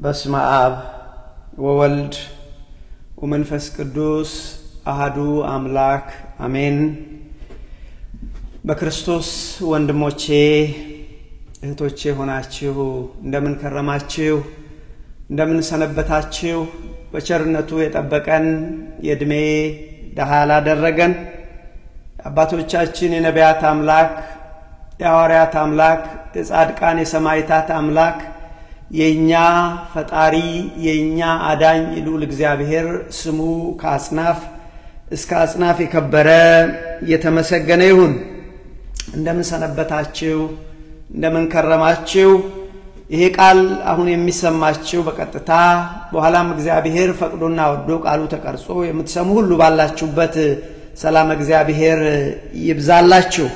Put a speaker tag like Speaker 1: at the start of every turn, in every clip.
Speaker 1: በስመ አብ ወወልድ ወመንፈስ ቅዱስ አሐዱ አምላክ አሜን። በክርስቶስ ወንድሞቼ እህቶቼ ሆናችሁ እንደምን ከረማችሁ እንደምን ሰነበታችሁ? በቸርነቱ የጠበቀን የእድሜ ደሃ ያላደረገን አባቶቻችን የነቢያት አምላክ የሐዋርያት አምላክ የጻድቃን የሰማዕታት አምላክ የኛ ፈጣሪ የኛ አዳኝ ልዑል እግዚአብሔር ስሙ ከአጽናፍ እስከ አጽናፍ የከበረ የተመሰገነ ይሁን። እንደምን ሰነበታችሁ እንደምን ከረማችሁ? ይሄ ቃል አሁን የሚሰማችሁ በቀጥታ በኋላም እግዚአብሔር ፈቅዶና ወዶ ቃሉ ተቀርጾ የምትሰሙ ሁሉ ባላችሁበት ሰላም እግዚአብሔር ይብዛላችሁ።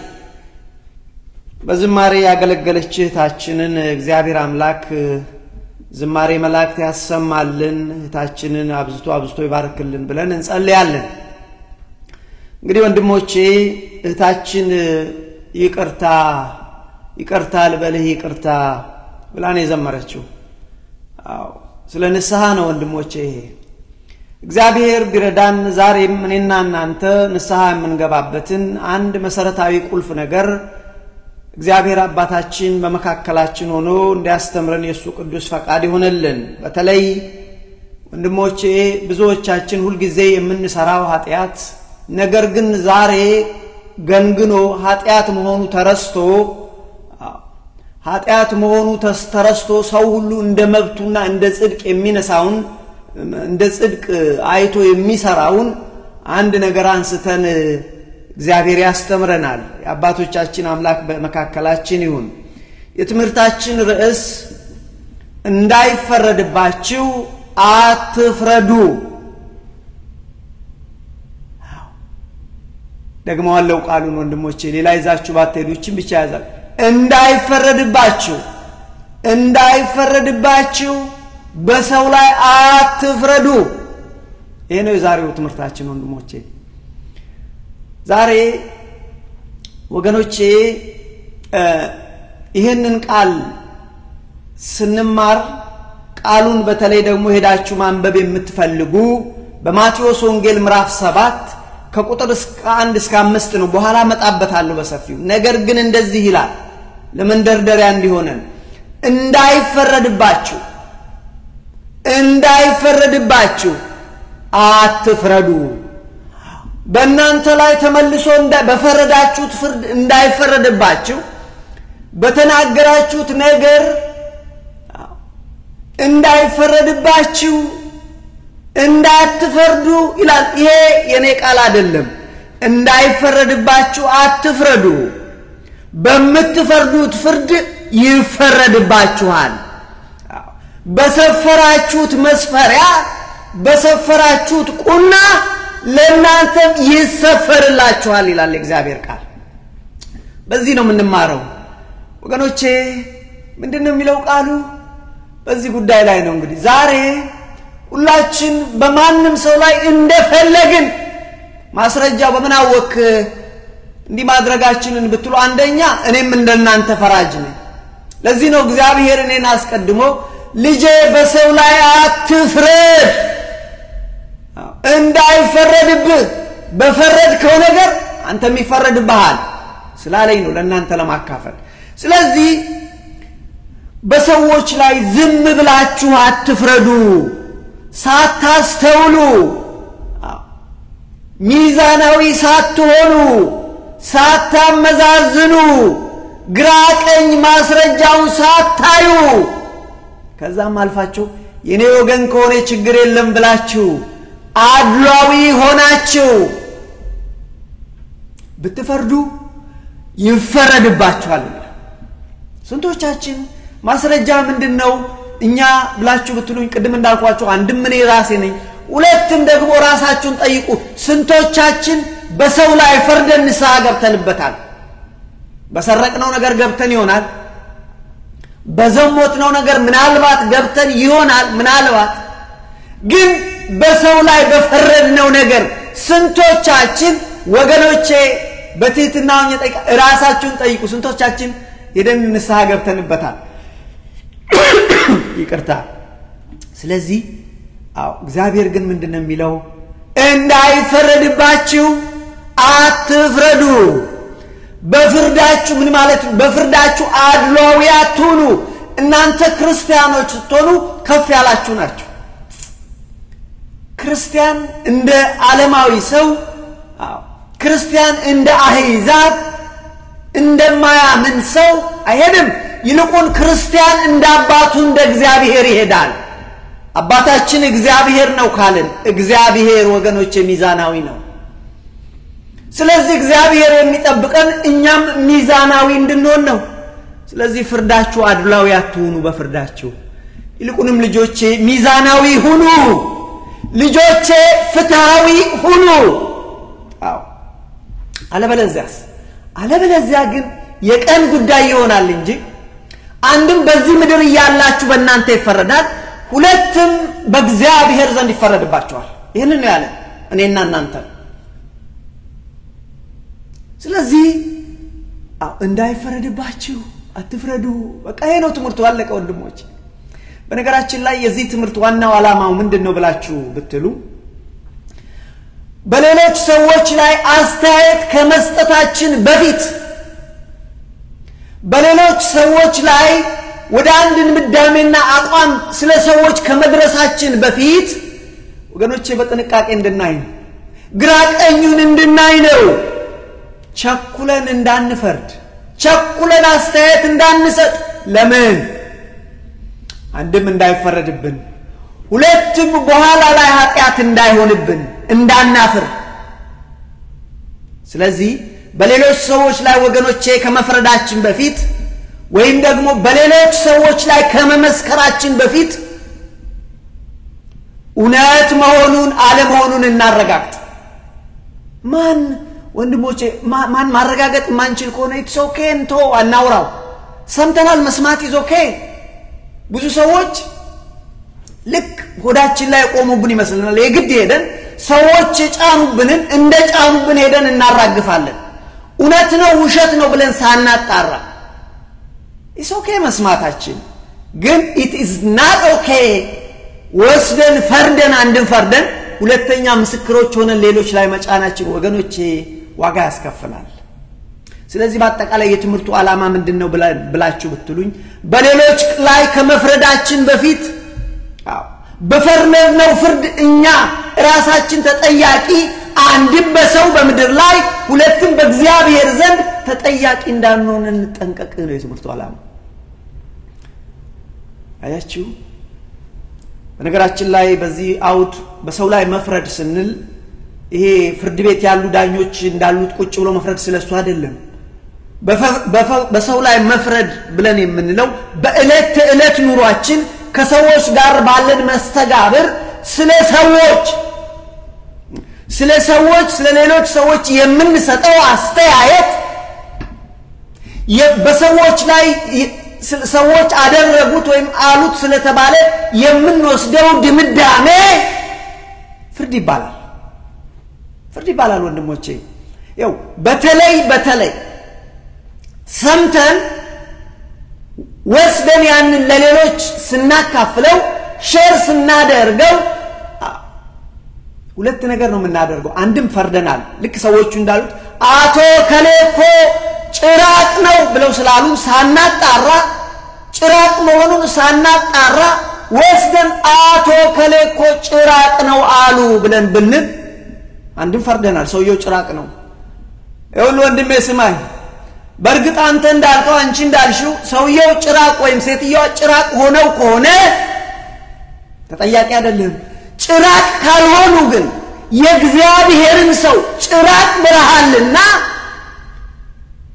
Speaker 1: በዝማሬ ያገለገለች እህታችንን እግዚአብሔር አምላክ ዝማሬ መላእክት ያሰማልን፣ እህታችንን አብዝቶ ይባርክልን ብለን እንጸልያለን። እንግዲህ ወንድሞቼ እህታችን ይቅርታ ልበልህ ይቅርታ ብላን የዘመረችው ስለ ንስሐ ነው። ወንድሞቼ እግዚአብሔር ቢረዳን ዛሬም እኔና እናንተ ንስሐ የምንገባበትን አንድ መሰረታዊ ቁልፍ ነገር እግዚአብሔር አባታችን በመካከላችን ሆኖ እንዲያስተምረን የሱ ቅዱስ ፈቃድ ይሆንልን። በተለይ ወንድሞቼ ብዙዎቻችን ሁሉ ጊዜ የምንሰራው ኃጢያት ነገር ግን ዛሬ ገንግኖ ኃጢያት መሆኑ ተረስቶ ሰው ሁሉ እንደ መብቱና እንደ ጽድቅ የሚነሳውን እንደ ጽድቅ አይቶ የሚሰራውን አንድ ነገር አንስተን እግዚአብሔር ያስተምረናል። የአባቶቻችን አምላክ በመካከላችን ይሁን። የትምህርታችን ርዕስ እንዳይፈረድባችሁ አትፍረዱ። ደግሞ አለው ቃሉን ወንድሞቼ ሌላ ይዛችሁ ባትሄዱችም ብቻ ያዛል። እንዳይፈረድባችሁ በሰው ላይ አትፍረዱ። ይሄ ነው የዛሬው ትምህርታችን ወንድሞቼ። ዛሬ ወገኖቼ ይሄንን ቃል ስንማር ቃሉን በተለይ ደግሞ ሄዳችሁ ማንበብ የምትፈልጉ በማቴዎስ ወንጌል ምዕራፍ 7 ከቁጥር 1 እስከ 5 ነው። በኋላ መጣበታለሁ በሰፊው። ነገር ግን እንደዚህ ይላል ለመንደርደሪያ እንዲሆነን እንዳይፈረድባችሁ አትፍረዱ። በእናንተ ላይ ተመልሶ በፈረዳችሁት ፍርድ እንዳይፈረድባችሁ በተናገራችሁት ነገር እንዳይፈረድባችሁ እንዳትፈርዱ ይላል። ይሄ የኔ ቃል አይደለም። እንዳይፈረድባችሁ አትፍረዱ፣ በምትፈርዱት ፍርድ ይፈረድባችኋል። በሰፈራችሁት መስፈሪያ በሰፈራችሁት ቁና ለእናንተም ይሰፈርላችኋል ይላል እግዚአብሔር ቃል። በዚህ ነው የምንማረው ወገኖቼ። ምንድነው የሚለው ቃሉ? በዚህ ጉዳይ ላይ ነው። እንግዲህ ዛሬ ሁላችን በማንም ሰው ላይ እንደፈለግን ማስረጃው በምን አወክ እንዲህ ማድረጋችንን ብትሉ አንደኛ እኔም እንደናንተ ፈራጅ ነኝ። ለዚህ ነው እግዚአብሔር እኔን አስቀድሞ ልጄ በሰው ላይ አትፍረድ እንዳይፈረድብህ በፈረድከው ነገር አንተም ይፈረድብሃል ስላለኝ ነው ለእናንተ ለማካፈል። ስለዚህ በሰዎች ላይ ዝም ብላችሁ አትፍረዱ፣ ሳታስተውሉ ሚዛናዊ ሳትሆኑ ሳታመዛዝኑ ግራ ቀኝ ማስረጃውን ሳታዩ ከዛም አልፋችሁ የኔ ወገን ከሆነ ችግር የለም ብላችሁ አድሏዊ ሆናችሁ ብትፈርዱ ይፈረድባችኋል። ስንቶቻችን ማስረጃ ምንድነው እኛ ብላችሁ ብትሉኝ ቅድም እንዳልኳችሁ አንድም እኔ ራሴ ነኝ፣ ሁለትም ደግሞ ራሳችሁን ጠይቁ። ስንቶቻችን በሰው ላይ ፈርደን ንስሐ ገብተንበታል? በሰረቅነው ነገር ገብተን ይሆናል፣ በዘሞትነው ነገር ምናልባት ገብተን ይሆናል። ምናልባት ግን በሰው ላይ በፈረድነው ነገር ስንቶቻችን ወገኖቼ በትህትናው ራሳችሁን ጠይቁ። ስንቶቻችን ሄደን ንስሐ ገብተንበታል? ይቅርታ ስለዚህ እግዚአብሔር ግን ምንድነው የሚለው እንዳይፈረድባችሁ አትፍረዱ በፍርዳችሁ ምን ማለት ነው በፍርዳችሁ አድሏዊ አትሁኑ እናንተ ክርስቲያኖች ስትሆኑ ከፍ ያላችሁ ናችሁ ክርስቲያን እንደ ዓለማዊ ሰው ክርስቲያን እንደ አህዛብ እንደማያምን ሰው አይሄድም ይልቁን ክርስቲያን እንደ አባቱ እንደ እግዚአብሔር ይሄዳል አባታችን እግዚአብሔር ነው ካልን እግዚአብሔር ወገኖች ሚዛናዊ ነው ስለዚህ እግዚአብሔር የሚጠብቀን እኛም ሚዛናዊ እንድንሆን ነው ስለዚህ ፍርዳችሁ አድሏዊ አትሁኑ በፍርዳችሁ ይልቁንም ልጆቼ ሚዛናዊ ሁኑ ልጆቼ ፍትሃዊ ሁኑ አለበለዚያ ግን የቀን ጉዳይ ይሆናል እንጂ አንድም በዚህ ምድር ያላችሁ በእናንተ ይፈረዳል ሁለቱም በእግዚአብሔር ዘንድ ይፈረድባቸዋል ይሄንን ነው ያለ እኔና እናንተ ስለዚህ እንዳይፈረድባችሁ አትፍረዱ በቃ ይሄ ነው ትምህርቱ አለቀ ወንድሞች በነገራችን ላይ የዚህ ትምህርት ዋናው ዓላማው ምንድነው ብላችሁ ብትሉ በሌሎች ሰዎች ላይ አስተያየት ከመስጠታችን በፊት በሌሎች ሰዎች ላይ ወደ አንድ ምድዳሜና አቋም ስለ ሰዎች ከመድረሳችን በፊት ወገኖቼ በጥንቃቄ እንድናይ ግራ ቀኙን እንድናይ ነው ቸኩለን እንዳንፈርድ ቸኩለን አስተያየት እንዳንሰጥ ለምን አንድም እንዳይፈረድብን ሁለቱም በኋላ ላይ ኃጢያት እንዳይሆንብን እንዳናፍር ስለዚህ በሌሎች ሰዎች ላይ ወገኖቼ ከመፍረዳችን በፊት ወይም ደግሞ በሌሎች ሰዎች ላይ ከመመስከራችን በፊት እውነት መሆኑን አለመሆኑን እናረጋግጥ ማን ወንድሞቼ ማን ማረጋገጥ ማንችል ከሆነ ኢትስ ኦኬ እንቶ አናውራው ሰምተናል መስማት ኢዝ ኦኬ ብዙ ሰዎች ልክ ሆዳችን ላይ ቆሙብን ይመስልናል የግድ ሄደን ሰዎች ጫኑብንን እንደ ጫኑብን ሄደን እናራግፋለን እውነት ነው ውሸት ነው ብለን ሳናጣራ ኢትስ ኦኬ መስማታችን ግን ኢት ኢዝ ናት ኦኬ ወስደን ፈርደን አንድን ፈርደን ሁለተኛ ምስክሮች ሆነን ሌሎች ላይ መጫናችን ወገኖቼ ዋጋ ያስከፍላል ስለዚህ በአጠቃላይ የትምህርቱ ዓላማ ምንድነው ብላችሁ ብትሉኝ በሌሎች ላይ ከመፍረዳችን በፊት በፈርነው ፍርድ እኛ ራሳችን ተጠያቂ አንድም በሰው በምድር ላይ ሁለቱም በእግዚአብሔር ዘንድ ተጠያቂ እንዳንሆን እንጠንቀቅ ነው የትምህርቱ ዓላማ አያችሁ በነገራችን ላይ በዚህ አውድ በሰው ላይ መፍረድ ስንል ይሄ ፍርድ ቤት ያሉ ዳኞች እንዳሉት ቁጭ ብሎ መፍረድ ስለሱ አይደለም በሰው ላይ መፍረድ ብለን የምንለው በእለት ተእለት ኑሯችን ከሰዎች ጋር ባለን መስተጋብር ስለ ሌሎች ሰዎች የምንሰጠው አስተያየት በሰዎች ላይ ሰዎች አደረጉት ወይም አሉት ስለተባለ የምንወስደው ድምዳሜ ፍርድ ይባላል ወንድሞቼ ያው በተለይ ሰምተን ወስደን ያንን ለሌሎች ስናካፍለው ሼር ስናደርገው ሁለት ነገር ነው የምናደርገው አንድም ፈርደናል ልክ ሰዎቹ እንዳሉት አቶ ከሌኮ ጭራቅ ነው ብለው ስላሉ ሳናጣራ ጭራቅ መሆኑን ሳናጣራ ወስደን አቶ ከሌኮ ጭራቅ ነው አሉ ብለን ብንል አንድም ፈርደናል ሰውየው ጭራቅ ነው ይሁን ወንድሜ ስማኝ በርግጥ አንተ እንዳልከው አንቺ እንዳልሽው ሰውየው ጭራቅ ወይም ሴትየዋ ጭራቅ ሆነው ከሆነ ተጠያቂ አይደለም ጭራቅ ካልሆኑ ግን የእግዚአብሔርን ሰው ጭራቅ ብለሃልና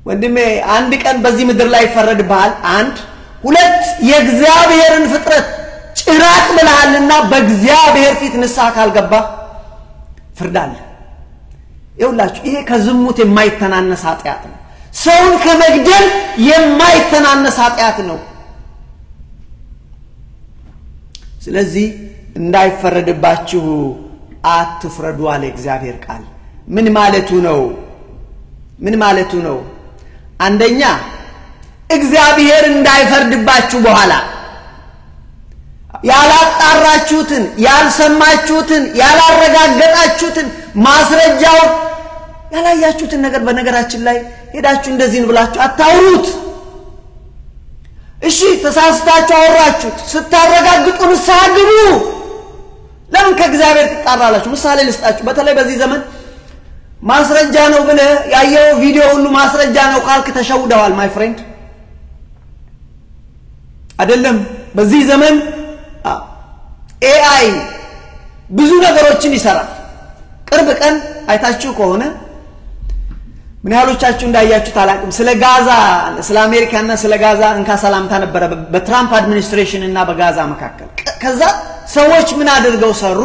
Speaker 1: ወንድሜ አንድ ቀን በዚህ ምድር ላይ ይፈረድብሃል አንድ ሁለት የእግዚአብሔርን ፍጥረት ጭራቅ ብለሃልና በእግዚአብሔር ፊት ንስሐ ካልገባ ፍርዳል ይውላችሁ ይሄ ከዝሙት የማይተናነስ ኃጢያት ነው ሰውን ከመግደል የማይተናነስ ኃጢያት ነው ስለዚህ እንዳይፈረድባችሁ አትፍረዱ አለ እግዚአብሔር ቃል ምን ማለቱ ነው አንደኛ እግዚአብሔር እንዳይፈርድባችሁ በኋላ ያላጣራችሁትን ያልሰማችሁትን ያላረጋገጣችሁትን ማስረጃው ያላያችሁትን ነገር በነገራችን ላይ ሄዳችሁ እንደዚህ ብላችሁ አታውሩት እሺ ተሳስታችሁ አወራችሁት ስታረጋግጡ ንስሐ ግቡ ለምን ከእግዚአብሔር ትጣራላችሁ ምሳሌ ልስጣችሁ በተለይ በዚህ ዘመን ማስረጃ ነው ብለ ያየው ቪዲዮ ሁሉ ማስረጃ ነው ካልክ ተሸውደዋል ማይ ፍሬንድ አይደለም በዚህ ዘመን AI ብዙ ነገሮችን ይሰራል ቅርብ ቀን አይታችሁ ከሆነ ምን ያህሎቻችሁ እንዳያችሁ ታላቅም ስለ ጋዛ ስለ አሜሪካና ስለ ጋዛ እንካ ሰላምታ ነበር በትራምፕ አድሚኒስትሬሽን እና በጋዛ መካከል ከዛ ሰዎች ምን አድርገው ሰሩ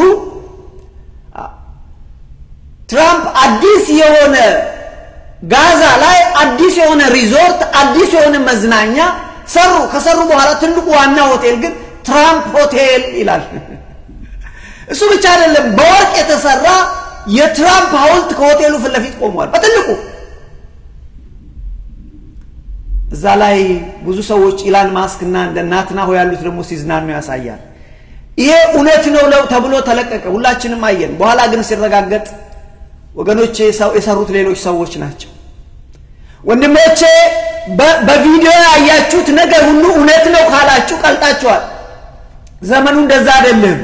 Speaker 1: ትራምፕ አዲስ የሆነ ጋዛ ላይ አዲስ የሆነ ሪዞርት አዲስ የሆነ መዝናኛ ሰሩ ከሰሩ በኋላ ትልቁ ዋና ሆቴል ግን ትራምፕ ሆቴል ይላል እሱ ብቻ አይደለም በወርቅ የተሰራ የትራምፕ ሐውልት ከሆቴሉ ፊት ለፊት ቆሟል በትልቁ እዛ ላይ ብዙ ሰዎች ኢላን ማስክ እና እንደናትናሆ ያሉት ደግሞ ሲዝናኑ ያሳያል ይሄ እውነት ነው ተብሎ ተለቀቀ ሁላችንም አየን በኋላ ግን ሲረጋገጥ ወገኖቼ የሰሩት ሌሎች ሰዎች ናቸው ወንድሞቼ በቪዲዮ ያያችሁት ነገር ሁሉ እውነት ነው ካላችሁ ቀልጣችኋል ዘመኑ እንደዛ አይደለም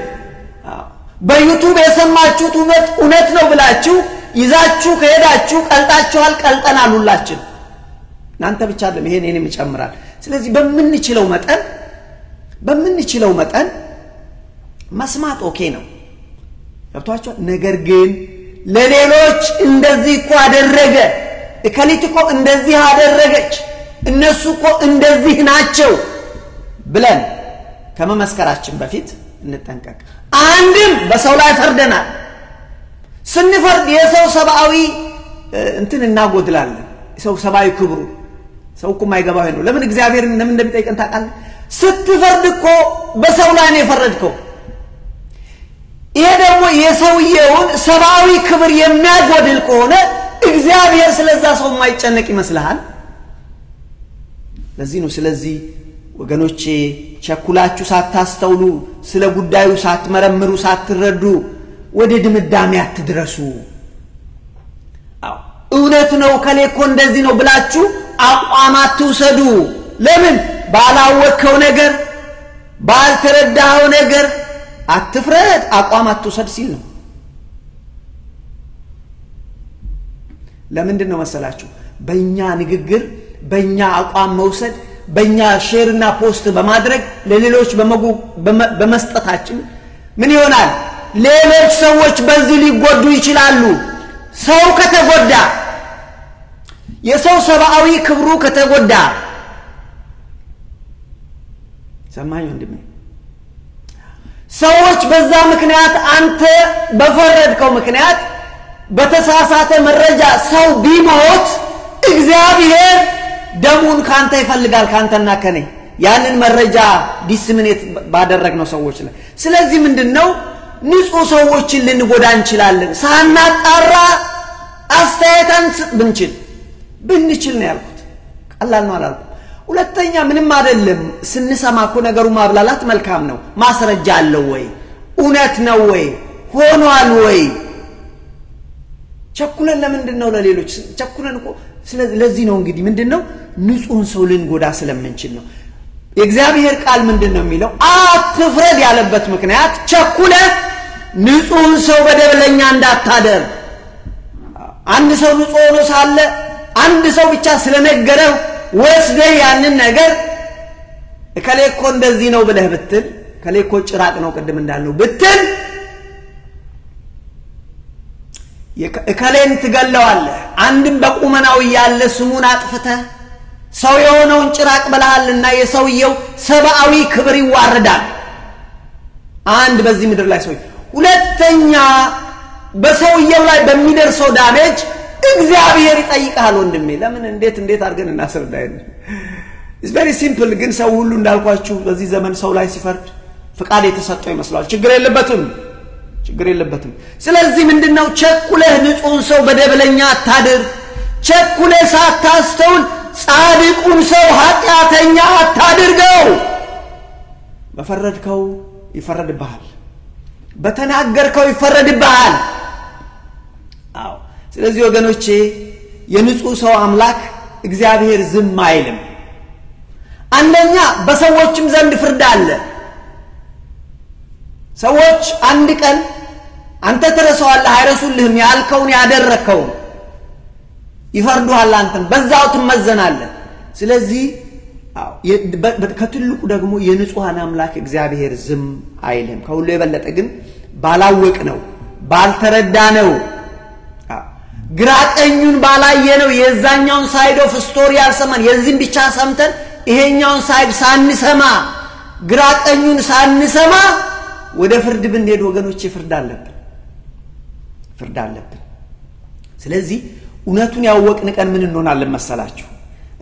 Speaker 1: በዩቲዩብ የሰማችሁት እውነት ነው ብላችሁ ይዛችሁ ከሄዳችሁ ቀልጣችኋል ቀልጠናል ሁላችን እናንተ ብቻ አይደለም ይሄን እኔም ይጨምራል ስለዚህ በምንችለው መጠን መስማት ኦኬ ነው ገብቷችሁ ነገር ግን ለሌሎች እንደዚህ እኮ አደረገ እከሊት እኮ እንደዚህ አደረገች እነሱ እኮ እንደዚህ ናቸው ብለን ከመመስከራችን በፊት እንጠንቀቅ አንድም በሰው ላይ ፈርደናል ስንፈርድ የሰው ሰብአዊ እንትን እናጎድላለን ሰው ሰብአዊ ክብሩ ሰው እኮ ማይገባው ነው ለምን እግዚአብሔር ለምን እንደሚጠይቀን ታውቃለህ ስትፈርድ እኮ በሰው ላይ ነው የፈረድከው ይሄ ደግሞ የሰውየውን ሰብአዊ ክብር የሚያጎድል ከሆነ እግዚአብሔር ስለዛ ሰው ማይጨነቅ ይመስልሃል ለዚህ ነው ስለዚህ ወገኖቼ ቸኩላችሁ ሳታስተውሉ ስለ ጉዳዩ ሳትመረምሩ ሳትረዱ ወደ ድምዳሜ አትድረሱ እውነት ነው ከሌኮ እንደዚህ ነው ብላችሁ አቋም አትውሰዱ ለምን ባላወቀው ነገር ባልተረዳው ነገር አትፍረድ አቋም አትውሰድ ሲል ነው ለምንድን ነው መሰላችሁ በእኛ ንግግር በእኛ አቋም መውሰድ በእኛ ሼርና ፖስት በማድረግ ለሌሎች በመስጠታችን ምን ይሆናል ሌሎች ሰዎች በዚህ ሊጎዱ ይችላሉ ሰው ከተጎዳ የሰው ሰብአዊ ክብሩ ከተጎዳ ሰማኝ ወንድሜ ሰዎች በዛ ምክንያት አንተ በፈረድከው ምክንያት በተሳሳተ መረጃ ሰው ቢሞት እግዚአብሔር ደሙን ካንተ ይፈልጋል ካንተና ከኔ ያንን መረጃ ዲስሚኔት ባደረግነው ሰዎች ላይ ስለዚህ ምንድነው ንጹህ ሰዎችን ልንጎዳ እንችላለን ሳናጣራ አስተያየታን ብንችል ነው ያልኩት ቀላል ነው አላልኩም ሁለተኛ ምንም አይደለም ስንሰማኮ ነገሩ ማብላላት መልካም ነው ማስረጃ አለው ወይ እውነት ነው ወይ ሆኗል ወይ ቸኩለን ለምንድነው ለሌሎች ቸኩለን እኮ ስለዚህ ነው እንግዲህ ምንድነው ንጹህን ሰው ልንጎዳ ስለምንችል ነው የእግዚአብሔር ቃል ምንድነው የሚለው አትፍረድ ያለበት ምክንያት ቸኩለ ንጹህን ሰው በደለኛ እንዳታደርግ አንድ ሰው ንጹህ ሆኖ ሳለ አንድ ሰው ብቻ ስለነገረው ወስደህ ያንን ነገር እከሌኮ እንደዚህ ነው ብለህ ብትል ከሌኮ ጭራቅ ነው ቀደም እንዳልነው ብትል እከሌን ትገለዋለህ አንድም በቁመናው ያለ ስሙን አጥፍተህ ሰው የሆነውን ጭራቅ በላልና የሰውየው ሰብአዊ ክብር ይዋረዳል አንድ በዚህ ምድር ላይ ሰው ሁለተኛ በሰውየው ላይ በሚደርሰው ዳሜጅ እግዚአብሔር ይጠይቃል ወንድሜ ለምን እንዴት አድርገን እናስረዳለን It's very simple ግን ሰው ሁሉ እንዳልኳችሁ በዚህ ዘመን ሰው ላይ ሲፈርድ ፍቃድ የተሰጠው ይመስላል ችግር የለበትም ስለዚህ ምንድነው ቸኩለህ ንጹህን ሰው በደለኛ አታድርግ ቸኩለህ ሳታስተውል ጻድቁን ሰው ኃጢአተኛ አታድርገው በፈረድከው ይፈረድብሃል በተናገርከው ይፈረድብሃል አዎ ስለዚህ ወገኖቼ የንጹህ ሰው አምላክ እግዚአብሔር ዝም አይልም አንደኛ በሰዎችም ዘንድ ፍርድ አለ ሰዎች አንድ ቀን አንተ ተረሳዋለህ አይረሱልህም ያልከውን ያደረከው ይፈርዱሃል አንተን በዛው ትመዘናለህ ስለዚህ ከትልቁ ደግሞ የንጹሃን አምላክ እግዚአብሔር ዝም አይልም ከሁሉ የበለጠ ግን ባላወቅ ነው ባልተረዳ ነው ግራቀኙን ባላየ ነው የዛኛውን ሳይድ ኦፍ ስቶሪ ያልሰማን የዚህን ብቻ ሰምተን ይሄኛውን ሳይድ ሳንሰማ ግራቀኙን ሳንሰማ ወደ ፍርድ ብንሄድ ወገኖቼ ፍርድ አለብን ስለዚህ እውነቱን ያወቅን ቀን ምን እንሆናለን መሰላችሁ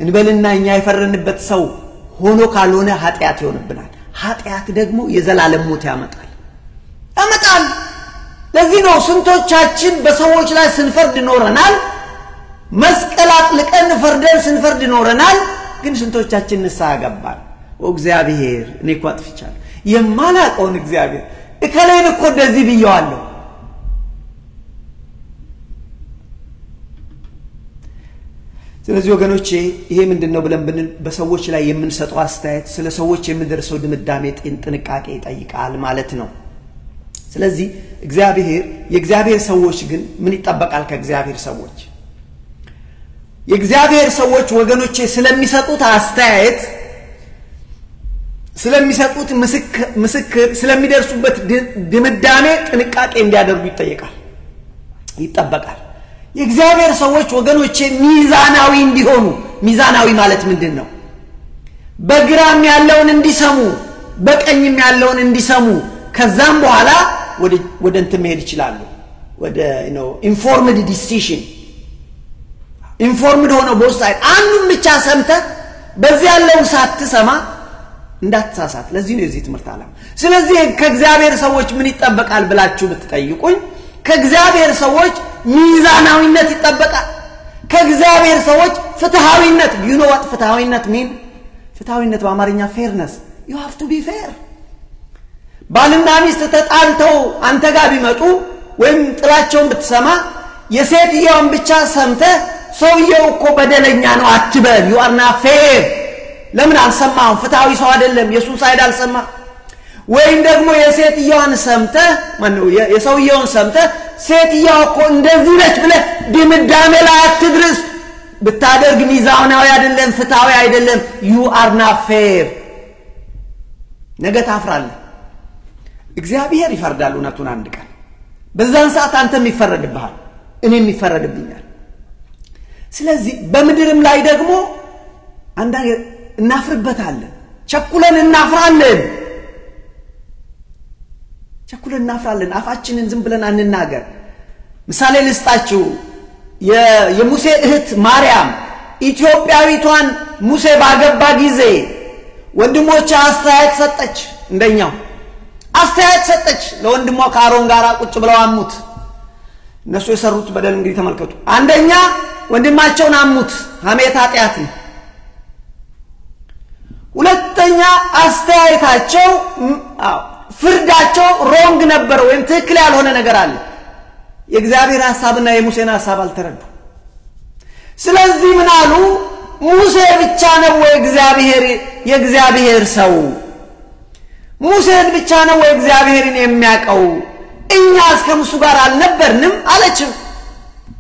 Speaker 1: እንበልና እኛ የፈረንበት ሰው ሆኖ ካልሆነ ኃጢአት ይሆንብናል ኃጢአት ደግሞ የዘላለም ሞት ያመጣል ለዚህ ነው ስንቶቻችን በሰዎች ላይ ስንፈርድ ኖረናል መስቀላት ለቀን ፈርደን ስንፈርድ ኖረናል ግን ስንቶቻችን ንስሐ ገባን እግዚአብሔር እኔ እኮ አጥፍቻለሁ የማላቀውን እግዚአብሔር እከሌን እኮ እንደዚህ ብየዋለሁ ስለዚህ ወገኖቼ ይሄ ምንድነው ብለን በሰዎች ላይ የምንሰጠው አስተያየት ስለ ሰዎች የምንደርሰው ድምዳሜ ጥንቃቄ ይጠይቃል ማለት ነው ስለዚህ የእግዚአብሔር ሰዎች ግን ምን ይጠበቃል ከእግዚአብሔር ሰዎች የእግዚአብሔር ሰዎች ወገኖቼ ስለሚሰጡት አስተያየት ስለሚሰጡት ምስክር ስለሚደርሱበት ድምዳሜ ጥንቃቄ እንዲያደርጉ ይጠበቃል የእግዚአብሔር ሰዎች ወገኖቼ ሚዛናዊ እንዲሆኑ ሚዛናዊ ማለት ምንድነው በግራም ያለውን እንዲሰሙ በቀኝም ያለውን እንዲሰሙ ከዛም በኋላ ወደ እንትን መሄድ ይችላሉ ወደ ኢንፎርምድ ዲሲዥን ኢንፎርምድ ሆኖ ቦሳይ አንዱን ብቻ ሰምተ በዚህ ያለውን ሳትሰማ እንዳትሳሳት ለዚህ ነው የዚህ ትምህርት ዓላማ ስለዚህ ከእግዚአብሔር ሰዎች ምን ይጠበቃል ብላችሁ ብትጠይቁኝ ከእግዚአብሔር ሰዎች ሚዛናዊነት ይጠበቃል ከእግዚአብሔር ሰዎች ፍትሃዊነት you know what ፍትሃዊነት mean ፍትሃዊነት በአማርኛ fairness you have to be fair ባልና ሚስት ተጣልተው አንተ ጋር ቢመጡ ወይም ጥላቸውን ብትሰማ የሴትየውን ብቻ ሰምተ ሰውየው እኮ በደለኛ ነው አትበል you are not fair ለምን አልሰማው ፍትሃዊ ሰው አይደለም ኢየሱስ ሳይድ አልሰማ ወይም ደግሞ የሴትየውን ሰምተ ማነው የሰውየውን ሰምተ ሴትየው እኮ እንደዚህ ነች ብለ ድምዳሜ ላይ አትድረስ ብታደርግ ሚዛናዊ አይደለም ፍትሃዊ አይደለም you are not fair ነገ ታፍራለህ እግዚአብሔር ይፈርዳል እውነቱን አንድ ቀን በዛን ሰዓት አንተም ይፈረድብሃል እኔም ይፈረድብኛል ስለዚህ በመድርም ላይ ደግሞ አንዳንዴ እናፍርበታለን ቸኩለን እናፍራለን አፋችንን ዝም ብለን አንናገር ምሳሌ ልስጣችሁ የሙሴ እህት ማርያም ኢትዮጵያዊቷን ሙሴ ባገባ ጊዜ ወንድሞቿ አስተያየት ሰጠች እንደኛው አስተያየት ሰጠች ለወንድሟ ካሮን ጋራ ቁጭ ብለው አሙት እነሱ የሰሩት በደል እንግዲህ ተመልከቱ አንደኛ ወንድማቸውን አሙት ሐሜት ኃጢአት ሁለተኛ አስተያየታቸው ፍርዳቸው ሮንግ ነበር ወይም ትክክል ያልሆነ ነገር አለ የእግዚአብሔር ሐሳብና የሙሴን ሐሳብ አልተረዱ ስለዚህ ምን አሉ ሙሴ ብቻ ነው የእግዚአብሔር ሰው ሙሴ ብቻ ነው እግዚአብሔርን የሚያቀው እኛ እስከምሱ ጋር አልነበርንም አለችም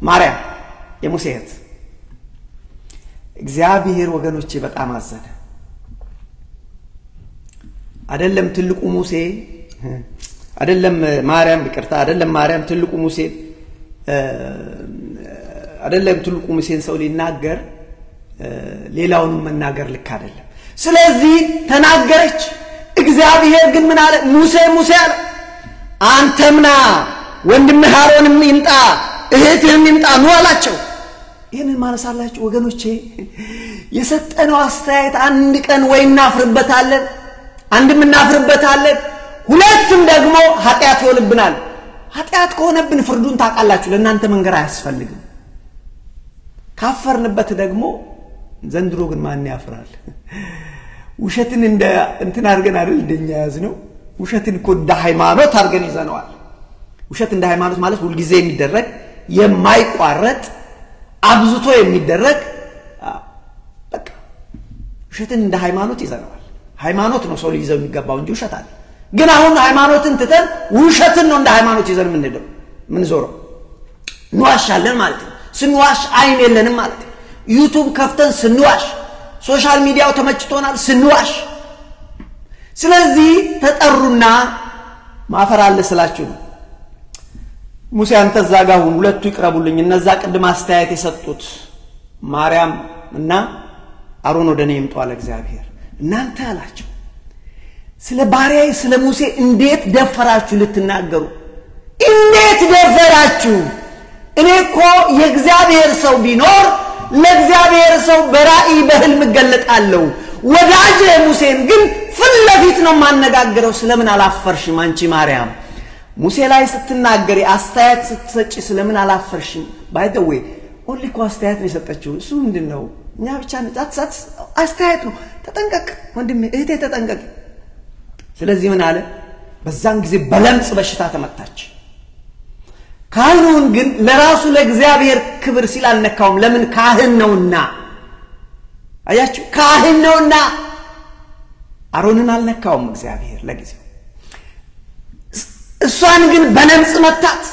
Speaker 1: ማርያም የሙሴ እህት እግዚአብሔር ወገኖቼ በጣም አዘነ አይደለም ትልቁ ሙሴ አይደለም ማርያም ይቅርታ አይደለም ማርያም ትልቁ ሙሴ አይደለም ትልቁ ሙሴን ሰው ሊናገር ሌላውን መናገር ልክ አይደለም ስለዚህ ተናገረች እግዚአብሔር ግን ምን አለ ሙሴ አለ አንተምና ወንድምህ አሮንም ይምጣ እህትህም ይምጣ ነው አላቸው ይሄንን ማለሳላችሁ ወገኖቼ የሰጠነው አስተያየት አንድ ቀን ወይ እናፍርበታለን አንድም እናፍርበታለን ሁለቱም ደግሞ ኃጢአት ይሆንብናል ኃጢአት ከሆነብን ፍርዱን ታቃላችሁ ለእናንተ መንገር አያስፈልግም ካፈርንበት ደግሞ ዘንድሮ ግን ማን ያፍራል ውሸትን እንደ እንትን አድርገን አይደል እንደኛ ያዝነው ውሸትን እኮ እንደ ሃይማኖት አድርገን ይዘነዋል ውሸት እንደ ሃይማኖት ማለት ሁሉ ጊዜ የሚደረግ የማይቋረጥ አብዝቶ የሚደረግ በቃ ውሸትን እንደ ሃይማኖት ይዘነዋል ሃይማኖት ነው ሰው ሊይዘው የሚገባው እንጂ ውሸት አለ ግን አሁን ሃይማኖትን ትተን ውሸትን ነው እንደ ሃይማኖት ይዘን የምንሄደው ምን ዞረው ንዋሻለን ማለት ነው ስንዋሽ አይን የለንም ማለት ነው ዩቲዩብ ከፍተን ስንዋሽ ሶሻል ሚዲያው ተመችቶናል ስንዋሽ ስለዚህ ተጠሩና ማፈር አለ ስላችሁ ሙሴ አንተ ዛጋው ሁለቱ ይቅረቡልኝ እነዛ ቅድም አስተያየት የሰጡት ማርያም እና አሮን ወደኔ ይምጡ አለ እግዚአብሔር እናንተ አላችሁ ስለ ባሪያዬ ስለ ሙሴ እንዴት ደፈራችሁ ልትናገሩ እንዴት ደፈራችሁ እኔኮ የእግዚአብሔር ሰው ቢኖር ለእግዚአብሔር ሰው በራእይ በህልም ገለጣለሁ ወዳጄ ሙሴን ግን ፍለፊት ነው ማነጋገረው ስለምን አላፈርሽም አንቺ ማርያም ሙሴ ላይ ስትናገሪ አስተያየት ስትሰጪ ስለምን አላፈርሽም ባይ ዘ ዌይ ኦንሊ ኮ አስተያየት ነው የሰጠችው እሱ ምንድነው እኛ ብቻ ነጣት አስተያየት ነው ተጠንቀቅ ወንድሜ እህቴ ተጠንቀቅ ስለዚህ ምን አለ በዛን ጊዜ በለምጽ በሽታ ተመታች ካህኑን ግን ለራሱ ለእግዚአብሔር ክብር ሲል አልነካውም ለምን ካህን ነውና አያችሁ ካህን ነውና አሮንን አልነካውም እግዚአብሔር ለጊዜው እሷን ግን በለምጽ መታት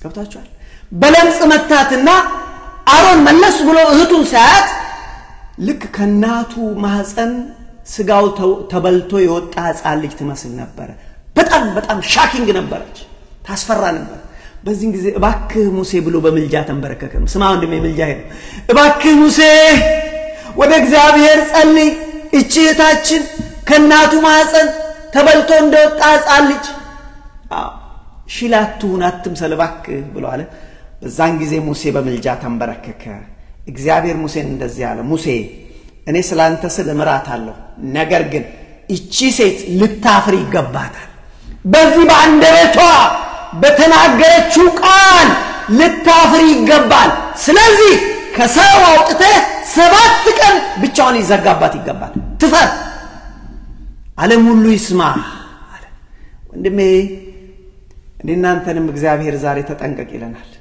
Speaker 1: ገብታችኋል በለምጽ መታትና አሮን መለስ ብሎ እህቱን ሳያት ልክ ከናቱ ማህፀን ስጋው ተበልቶ የወጣ ሕፃን ልጅ ትመስል ነበር በጣም ሻኪንግ ነበረች ታስፈራ ነበር በዚህ ጊዜ እባክህ ሙሴ ብሎ በመልጃ ተንበረከከ ስማ ወንድሜ መልጃ ሄደ እባክህ ሙሴ ወደ እግዚአብሔር ጸልይ እቺታችን ከናቱ ማህፀን ተበልቶ እንደወጣ ሕፃን ልጅ ሽላቱን አትምሰል እባክህ ብሎ አለ በዛን ጊዜ ሙሴ በመልጃ ተንበረከከ እግዚአብሔር ሙሴን እንደዚህ አለ ሙሴ እኔ ስላንተ ስለ ምራታለሁ ነገር ግን እቺ ሴት ልታፍር ይገባታል በዚህ በአንደበቷ በተናገረችው ቃል ልታፍር ይገባል ስለዚህ ከሰው አውጥተህ 7 ቀን ብቻውን ይዘጋባት ይገባል ትፈር ዓለም ሁሉ ይስማ አለ ወንድሜ እናንተንም እግዚአብሔር ዛሬ ተጠንቀቅ ይለናል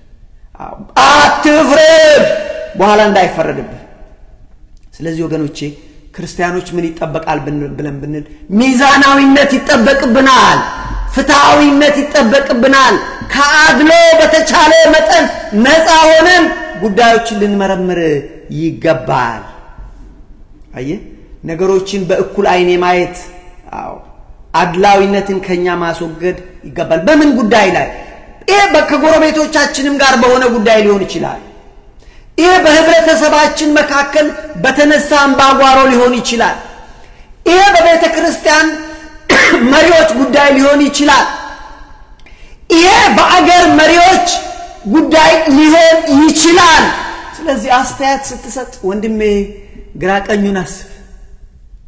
Speaker 1: አትፍረድ በኋላ እንዳይፈረድብህ ስለዚህ ወገኖቼ ክርስቲያኖች ምን ይጠበቃል ብለን ብንል ሚዛናዊነት ይጠበቅብናል ፍትሃዊነት ይጠበቅብናል ከአድሎ በተቻለ መጠን ነፃ ሆነን ጉዳዮችን ልንመረምር ይገባል አየ ነገሮችን በእኩል አይኔ ማየት አድላዊነትን ከኛ ማስወገድ ይገባል በምን ጉዳይ ላይ ይሄ በከጎረቤቶቻችንም ጋር በሆነ ጉዳይ ሊሆን ይችላል ይሄ በህብረተሰባችን መካከል በተነሳ አምባጓሮ ሊሆን ይችላል ይሄ በቤተ ክርስቲያን መሪዎች ጉዳይ ሊሆን ይችላል ይሄ በአገር መሪዎች ጉዳይ ሊሆን ይችላል ስለዚህ አስተያየት ስትሰጥ ወንድሜ ግራቀኙን አስብ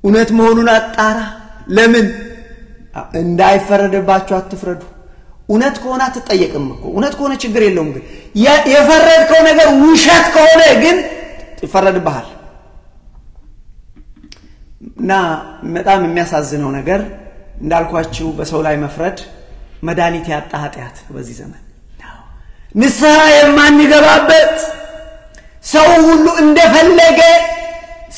Speaker 1: እውነት መሆኑን አጣራ ለምን እንዳይፈረድባችሁ አትፍረዱ እውነት ከሆነ አትጠየቅም እኮ እውነት ከሆነ ችግር የለውም ግን የፈረድከው ነገር ውሸት ከሆነ ግን ይፈረድብሃል እና በጣም የሚያሳዝነው ነገር እንዳልኳችሁ በሰው ላይ መፍረድ መድኃኒት ያጣ ኃጢአት በዚህ ዘመን ንስሐ የማንገባበት ሰው ሁሉ እንደፈለገ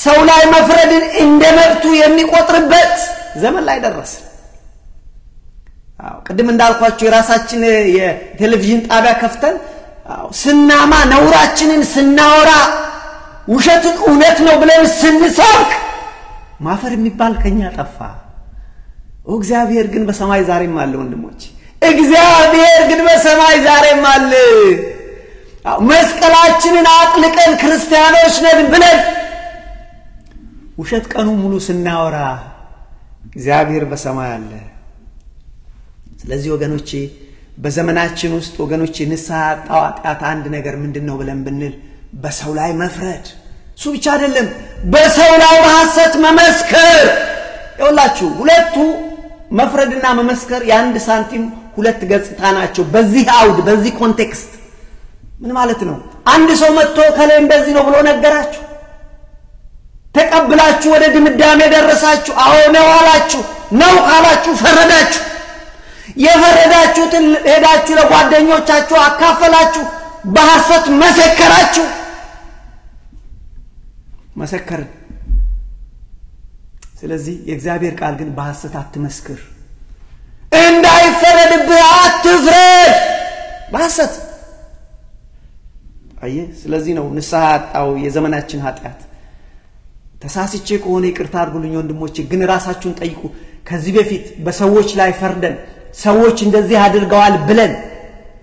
Speaker 1: ሰው ላይ መፍረድን እንደመብቱ የሚቆጥርበት ዘመን ላይ ደረሰ ቅድም እንዳልኳችሁ የራሳችን የቴሌቪዥን ጣቢያ ከፍተን ስናማ ነውራችንን ስናወራ ውሸትን እውነት ነው ብለን ስንሰብክ ማፈር የሚባል ከኛ ጠፋ እግዚአብሔር ግን በሰማይ ዛሬም አለ ወንድሞች እግዚአብሔር ግን በሰማይ ዛሬም አለ መስቀላችንን አጥልቀን ክርስቲያኖች ነን ብለን ውሸት ቀኑ ሙሉ ስናወራ እግዚአብሔር በሰማይ አለ ስለዚህ ወገኖቼ በዘመናችን ውስጥ ወገኖቼ ንስሐ ጣዋጣት አንድ ነገር ምንድነው ብለን ብንል በሰው ላይ መፍረድ እሱ ብቻ አይደለም በሰው ላይ በሐሰት መመስከር ይኸውላችሁ ሁለቱ መፍረድና መመስከር የአንድ ሳንቲም ሁለት ገጽታ ናቸው በዚህ አውድ በዚህ ኮንቴክስት ምን ማለት ነው አንድ ሰው መጥቶ ከላይ እንደዚህ ነው ብሎ ነገራችሁ ተቀብላችሁ ወደ ድምዳሜ ደረሳችሁ አዎ ነው አላችሁ ነው ካላችሁ ፈረዳችሁ የፈረዳችሁትን ሄዳችሁ ለጓደኞቻችሁ አካፈላችሁ በሐሰት መሰከራችሁ መሰከር ስለዚህ የእግዚአብሔር ቃል ግን በሐሰት አትመስክር እንዳይፈረድብህ አትፍረድ በሐሰት አየ ስለዚህ ነው ንስሐ ያጣው የዘመናችን ኃጢአት ተሳስቼ ከሆነ ይቅርታ አድርጉልኝ ወንድሞቼ ግን ራሳችሁን ጠይቁ ከዚህ በፊት በሰዎች ላይ ፈርደን ሰዎች እንደዚህ አድርገዋል ብለን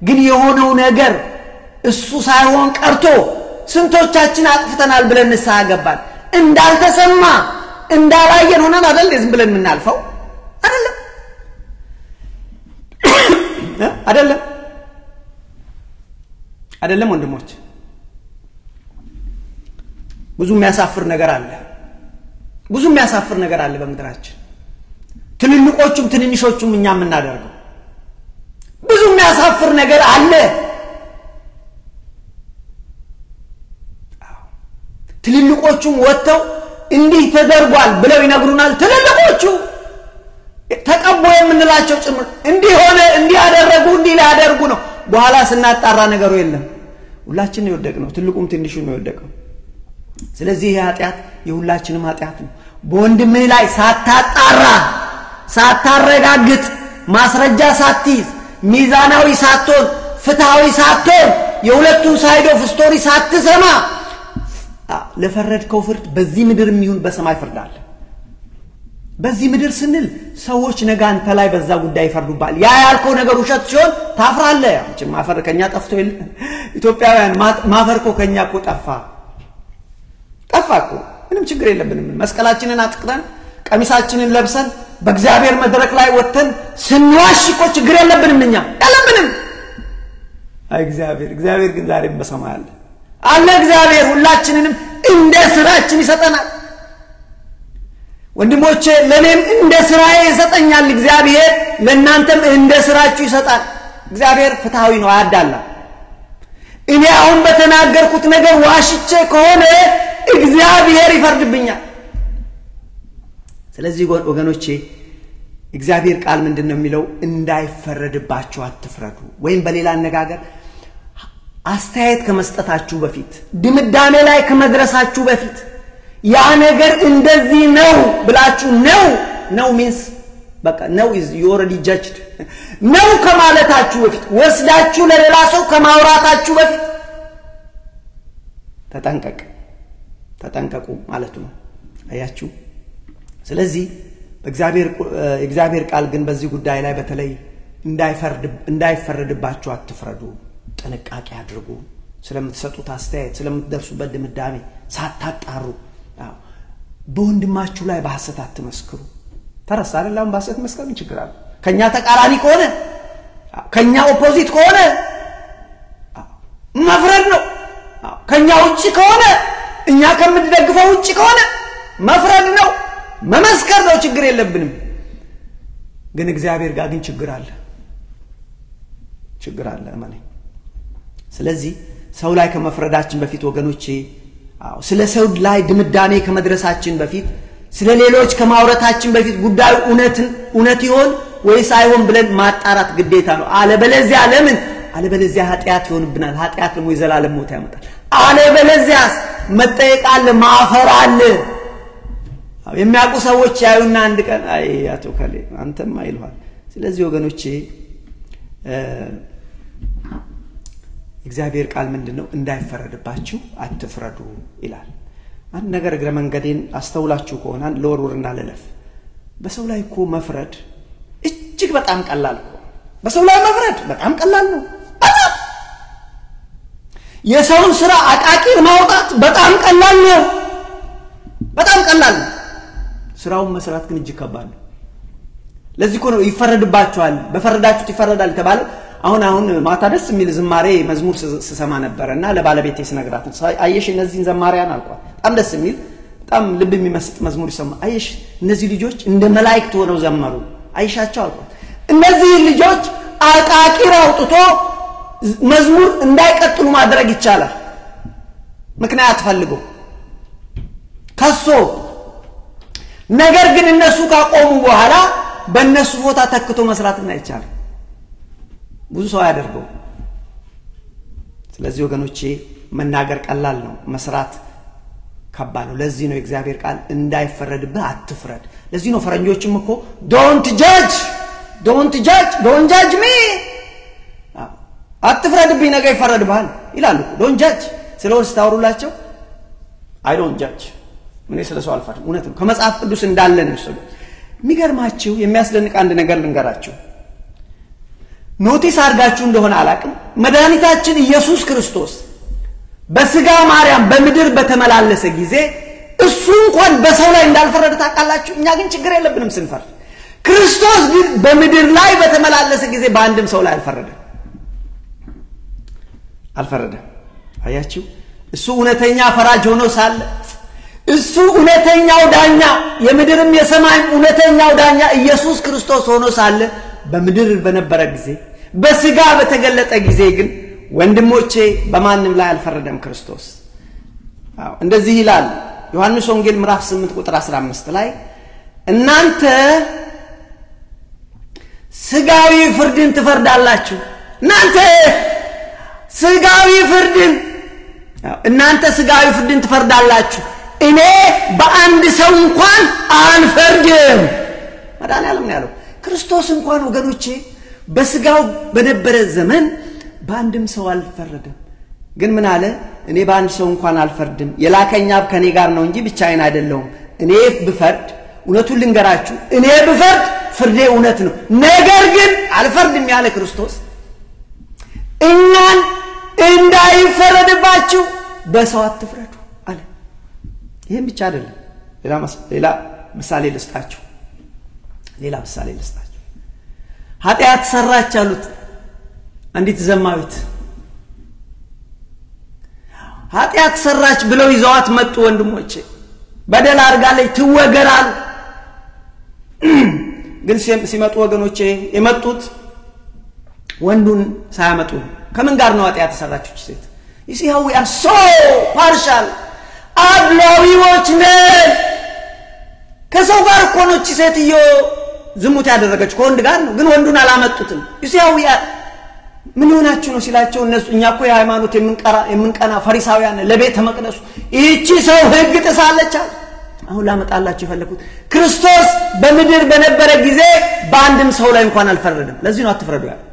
Speaker 1: ግን የሆነው ነገር እሱ ሳይሆን ቀርቶ ስንቶቻችን አጥፍተናል ብለን ንስሐ ገባን እንዳልተሰማ እንዳላየን ሆነን አይደል ዝም ብለን ምናልፈው አይደለም ወንድሞች ብዙ የሚያሳፍር ነገር አለ በመድራችን ትንንቆቹም ትንንሾቹም እኛ ምናደርገው ብዙ የሚያሳፍር ነገር አለ ትንንቆቹም ወጥተው እንዲህ ተደርጓል ብለው ይነግሩናል ትንንቆቹ ተቀቦ የምንላቸው ጭምር እንዲህ ሆነ እንዲህ ያደረጉ እንዲህ ያደርጉ ነው በኋላ ስናጣራ ነገሩ የለም ሁላችን ነው የወደቅነው ትልቁም ትንሹም ነው የወደቀው ስለዚህ ኃጢአት የሁላችንም ኃጢአት ነው በወንድምህ ላይ ሳታረጋግጥ ማስረጃ ሳትይዝ ሚዛናዊ ሳትሆን ፍትሃዊ ሳትሆን የሁለቱን ሳይድ ኦፍ ስቶሪ ሳትሰማ ለፈረድከው ፍርድ በዚህ ምድር የሚሆን በሰማይ ፍርዳል በዚህ ምድር ስንል ሰዎች ነገ አንተ ላይ በዛ ጉዳይ ይፈርዱባል ያ ያልከው ነገር ውሸት ሲሆን ታፍራለህ እንጂ ማፈር ከኛ ጠፍቶ ኢትዮጵያውያን ማፈርኮ ከኛ እኮ ጠፋኩ ምንም ችግር የለብንም መስቀላችንን አጥቅተን ቀሚሳችንን ለብሰን በእግዚአብሔር መድረክ ላይ ወጥተን ስንዋሽ እኮ ችግር የለብንም እኛ ያለብንም አይ እግዚአብሔር ግን ዛሬም በሰማይ አለ እግዚአብሔር ሁላችንንም እንደ ስራችን ይሰጠናል ወንድሞቼ ለኔም እንደ ስራዬ ይሰጠኛል እግዚአብሔር ለእናንተም እንደ ስራችሁ ይሰጣል እግዚአብሔር ፍትሃዊ ነው አያዳላ እኔ አሁን በተናገርኩት ነገር ዋሽቼ ከሆነ እግዚአብሔር ይፈርድብኛል ስለዚህ ወገኖቼ እግዚአብሔር ቃል ምንድነው የሚለው እንዳይፈረድባችሁ አትፍረዱ ወይም በሌላ አነጋገር አስተያየት ከመስጠታችሁ በፊት ድምዳሜ ላይ ከመድረሳችሁ በፊት ያ ነገር እንደዚህ ነው ብላችሁ ነው means በቃ ነው is you already judged ነው ከማለታችሁ በፊት ወስዳችሁ ለሌላ ሰው ከማውራታችሁ በፊት ተጠንቀቁ ማለት ነው አያችሁ ስለዚህ እግዚአብሔር ቃል ግን በዚህ ጉዳይ ላይ በተለይ እንዳይፈረድባችሁ አትፍረዱ ጥንቃቄ አድርጉ ስለምትሰጡት አስተያየት ስለምትደርሱበት ድምዳሜ ሳታጣሩ በወንድማችሁ ላይ በሐሰት አትመስክሩ ተረሳ አይደለም በሐሰት መስከር ችግር አለ ከኛ ተቃራኒ ከሆነ ከኛ ኦፖዚት ከሆነ መፍረድ ነው ከኛ ውጪ ከሆነ እኛ ከምንደግፈው ውጪ ከሆነ መፍረድ ነው መመስከር ነው ችግር የለብንም ግን እግዚአብሔር ጋር ግን ችግር አለ ማለት ስለዚህ ሰው ላይ ከመፍረዳችን በፊት ወገኖቼ ስለ ሰው ላይ ድምዳሜ ከመድረሳችን በፊት ስለ ሌሎች ከማውራታችን በፊት ጉዳዩ እውነት ይሆን ወይስ አይሆን ብለን ማጣራት ግዴታ ነው አለበለዚያ ኃጢአት ይሆንብናል ኃጢአት ደግሞ የዘላለም ሞት ያመጣል አለበለዚያ መጠየቅ አለ ማፈር አለ የሚያውቁ ሰዎች ያዩና አንድ ቀን አይ አቶ ከሌ አንተም አይልዋል ስለዚህ ወገኖቼ እግዚአብሔር ቃል ምንድነው እንዳይፈረድባችሁ አትፍረዱ ይላል አንድ ነገር እግረ መንገዴን አስተውላችሁ ከሆነ ለወርውርና ለለፍ በሰው ላይ እኮ መፍረድ እጅግ በጣም ቀላል ነው በሰው ላይ መፍረድ በጣም ቀላል ነው የሰውን ስራ አቃቂር ማውጣት በጣም ቀላል ነው ስራውን መስራት ግን እጅግ ከባድ ነው ለዚህ እኮ ነው ይፈረድባችኋል በፈረዳችሁት ይፈረዳል ተባለ አሁን ማታ ደስ የሚል ዝማሬ መዝሙር ስሰማ ነበርና ለባለቤቴ ስነግራት አየሽ እነዚህን ዘማሪያን አልቋል በጣም ደስ የሚል በጣም ልብ የሚመስጥ መዝሙር ይሰማ አየሽ እነዚህ ልጆች እንደ መላእክት ሆነው ዘመሩ አይሻቸው አልቋል እነዚህ ልጆች አቃቂር አውጥቶ መዝሙር እንዳይቀጥሉ ማድረግ ይቻላል ምክንያት ፈልገው ከሶ ነገር ግን እነሱ ካቆሙ በኋላ በእነሱ ቦታ ተክቶ መስራትና ይቻላል ብዙ ሰው ያደርገው ስለዚህ ወገኖቼ መናገር ቀላል ነው መስራት ከባድ ነው ለዚህ ነው እግዚአብሔር ቃል እንዳይፈረድብህ አትፍረድ ለዚህ ነው ፈረንጆችም እኮ don't judge me አትፍረድብኝ ነገ ይፈረድብሃል ይላሉ don't judge ስለወስ ታወሩላቸው I don't judge ምን ስለሰው አልፈርድም እውነት ነው ከመጽሐፍ ቅዱስ እንዳለ ነው ሰው የሚገርማችሁ የሚያስደንቅ አንድ ነገር ልንገራችሁ ኖቲስ አርጋችሁ እንደሆነ አላቅም መድኃኒታችን ኢየሱስ ክርስቶስ በስጋ ማርያም በምድር በተመላለሰ ጊዜ እሱ እንኳን በሰው ላይ እንዳልፈረደ ታውቃላችሁ እኛ ግን ችግር የለብንም ስንፈርድ ክርስቶስ ግን በምድር ላይ በተመላለሰ ጊዜ በአንድም ሰው ላይ አልፈረደ አያችሁ እሱ እውነተኛ ፈራጅ ሆኖ ሳለ እሱ እውነተኛው ዳኛ የምድርም የሰማይም እውነተኛው ዳኛ ኢየሱስ ክርስቶስ ሆኖ ሳለ በምድር በነበረ ጊዜ በስጋ በተገለጠ ጊዜ ግን ወንድሞቼ በማንም ላይ አልፈረደም ክርስቶስ እንደዚህ ይላል ዮሐንስ ወንጌል ምዕራፍ 8 ቁጥር 15 ላይ እናንተ ስጋዊ ፍርድን ትፈርዳላችሁ እናንተ ስጋዊ ፍርድን ትፈርዳላችሁ እኔ በአንድ ሰው እንኳን አልፈርድም መድኃኒዓለም ያለው ክርስቶስ እንኳን ወገኖቼ በስጋው በነበረ ዘመን በአንድም ሰው አልፈረደም ግን ምን አለ እኔ በአንድ ሰው እንኳን አልፈርድም የላከኝ አብ ከኔ ጋር ነው እንጂ ብቻዬን አይደለሁም እኔ ብፈርድ እውነቱን ልንገራችሁ እኔ ብፈርድ ፍርዴ እውነት ነው ነገር ግን አልፈርድም ያለ ክርስቶስ እኛን እንዳይፈረድባችሁ በሰው አትፍረዱ አለ ይሄን ብቻ አይደለም ሌላ ምሳሌ ልስጣችሁ ኃጢአት ሰራች አሉት አንዲት ዘማዊት ኃጢአት ሰራች ብለው ይዘዋት መጡ ወንድሞቼ በደል አርጋለች ትወገራሉ ግን ሲመጡ ወገኖቼ የመጡት ወንዱን ሳያመጡ ከምን ጋር ነው ኃጢአት ሰራችው ሴት you see how we are so partial አድሏዊዎች ነን ከሰው ጋር እኮ ነው ሴትዮ ዝሙት ያደረገች ከወንድ ጋር ነው ግን ወንዱን አላመጡትም you see how we are ምን ሆናችሁ ነው ሲላቸው እነሱ እኛ እኮ የሃይማኖት የምንቀና ፈሪሳውያን ለቤተ መቅደሱ እቺ ሰው ህግ ተሳለች አሁን ላመጣላችሁ የፈለኩት ክርስቶስ በምድር በነበረ ጊዜ በአንድም ሰው ላይ እንኳን አልፈረደም ለዚህ ነው አትፍረዱ ያለው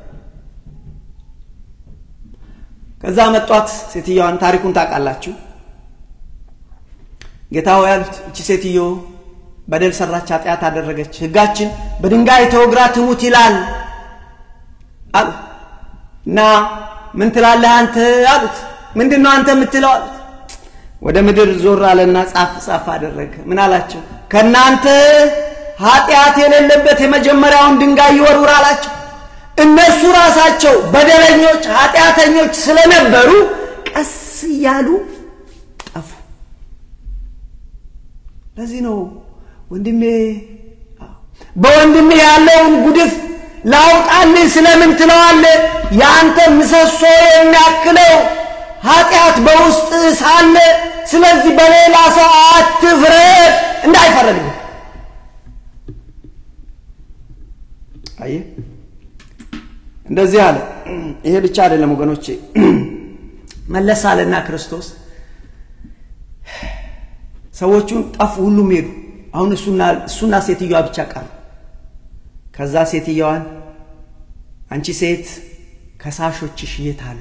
Speaker 1: ከዛ መጣት ሴትየዋን ታሪኩን ታውቃላችሁ ጌታው ያሉት እቺ ሴትዮ በደል ሰራች ኃጢአት አደረገች ህጋችን በድንጋይ ተወግራ ትሙት ይላል አሉ እና ምን ትላለህ አንተ አሉት ምንድነው አንተ የምትለው አሉት ወደ ምድር ዞር አለና ጻፍ አደረገ ምን አላቸው ከናንተ ኃጢአት የሌለበት የመጀመሪያውን ድንጋይ ይወርውር አላቸው እነሱ ራሳቸው በደለኞች ኃጢአተኞች ስለነበሩ ቀስ ያሉ ጠፉ ለዚህ ነው ወንድሜ በወንድሜ ያለውን ጉድፍ ላውጣልህ ስለምን ትለዋለህ ያንተ ምሰሶ የሚያክለው ኃጢአት በውስጥ ሳለ ስለዚህ በሌላ ሰው አትፍረድ እንዳይፈረድብህ አየ እንደዚህ አለ ይሄ ብቻ አይደለም ወገኖቼ መለሳለና ክርስቶስ ሰዎቹን ጠፉ ሁሉም ሄዱ አሁን እሱና ሴትየዋ ብቻ ቀሩ ከዛ ሴትየዋን አንቺ ሴት ከሳሾችሽ የታሉ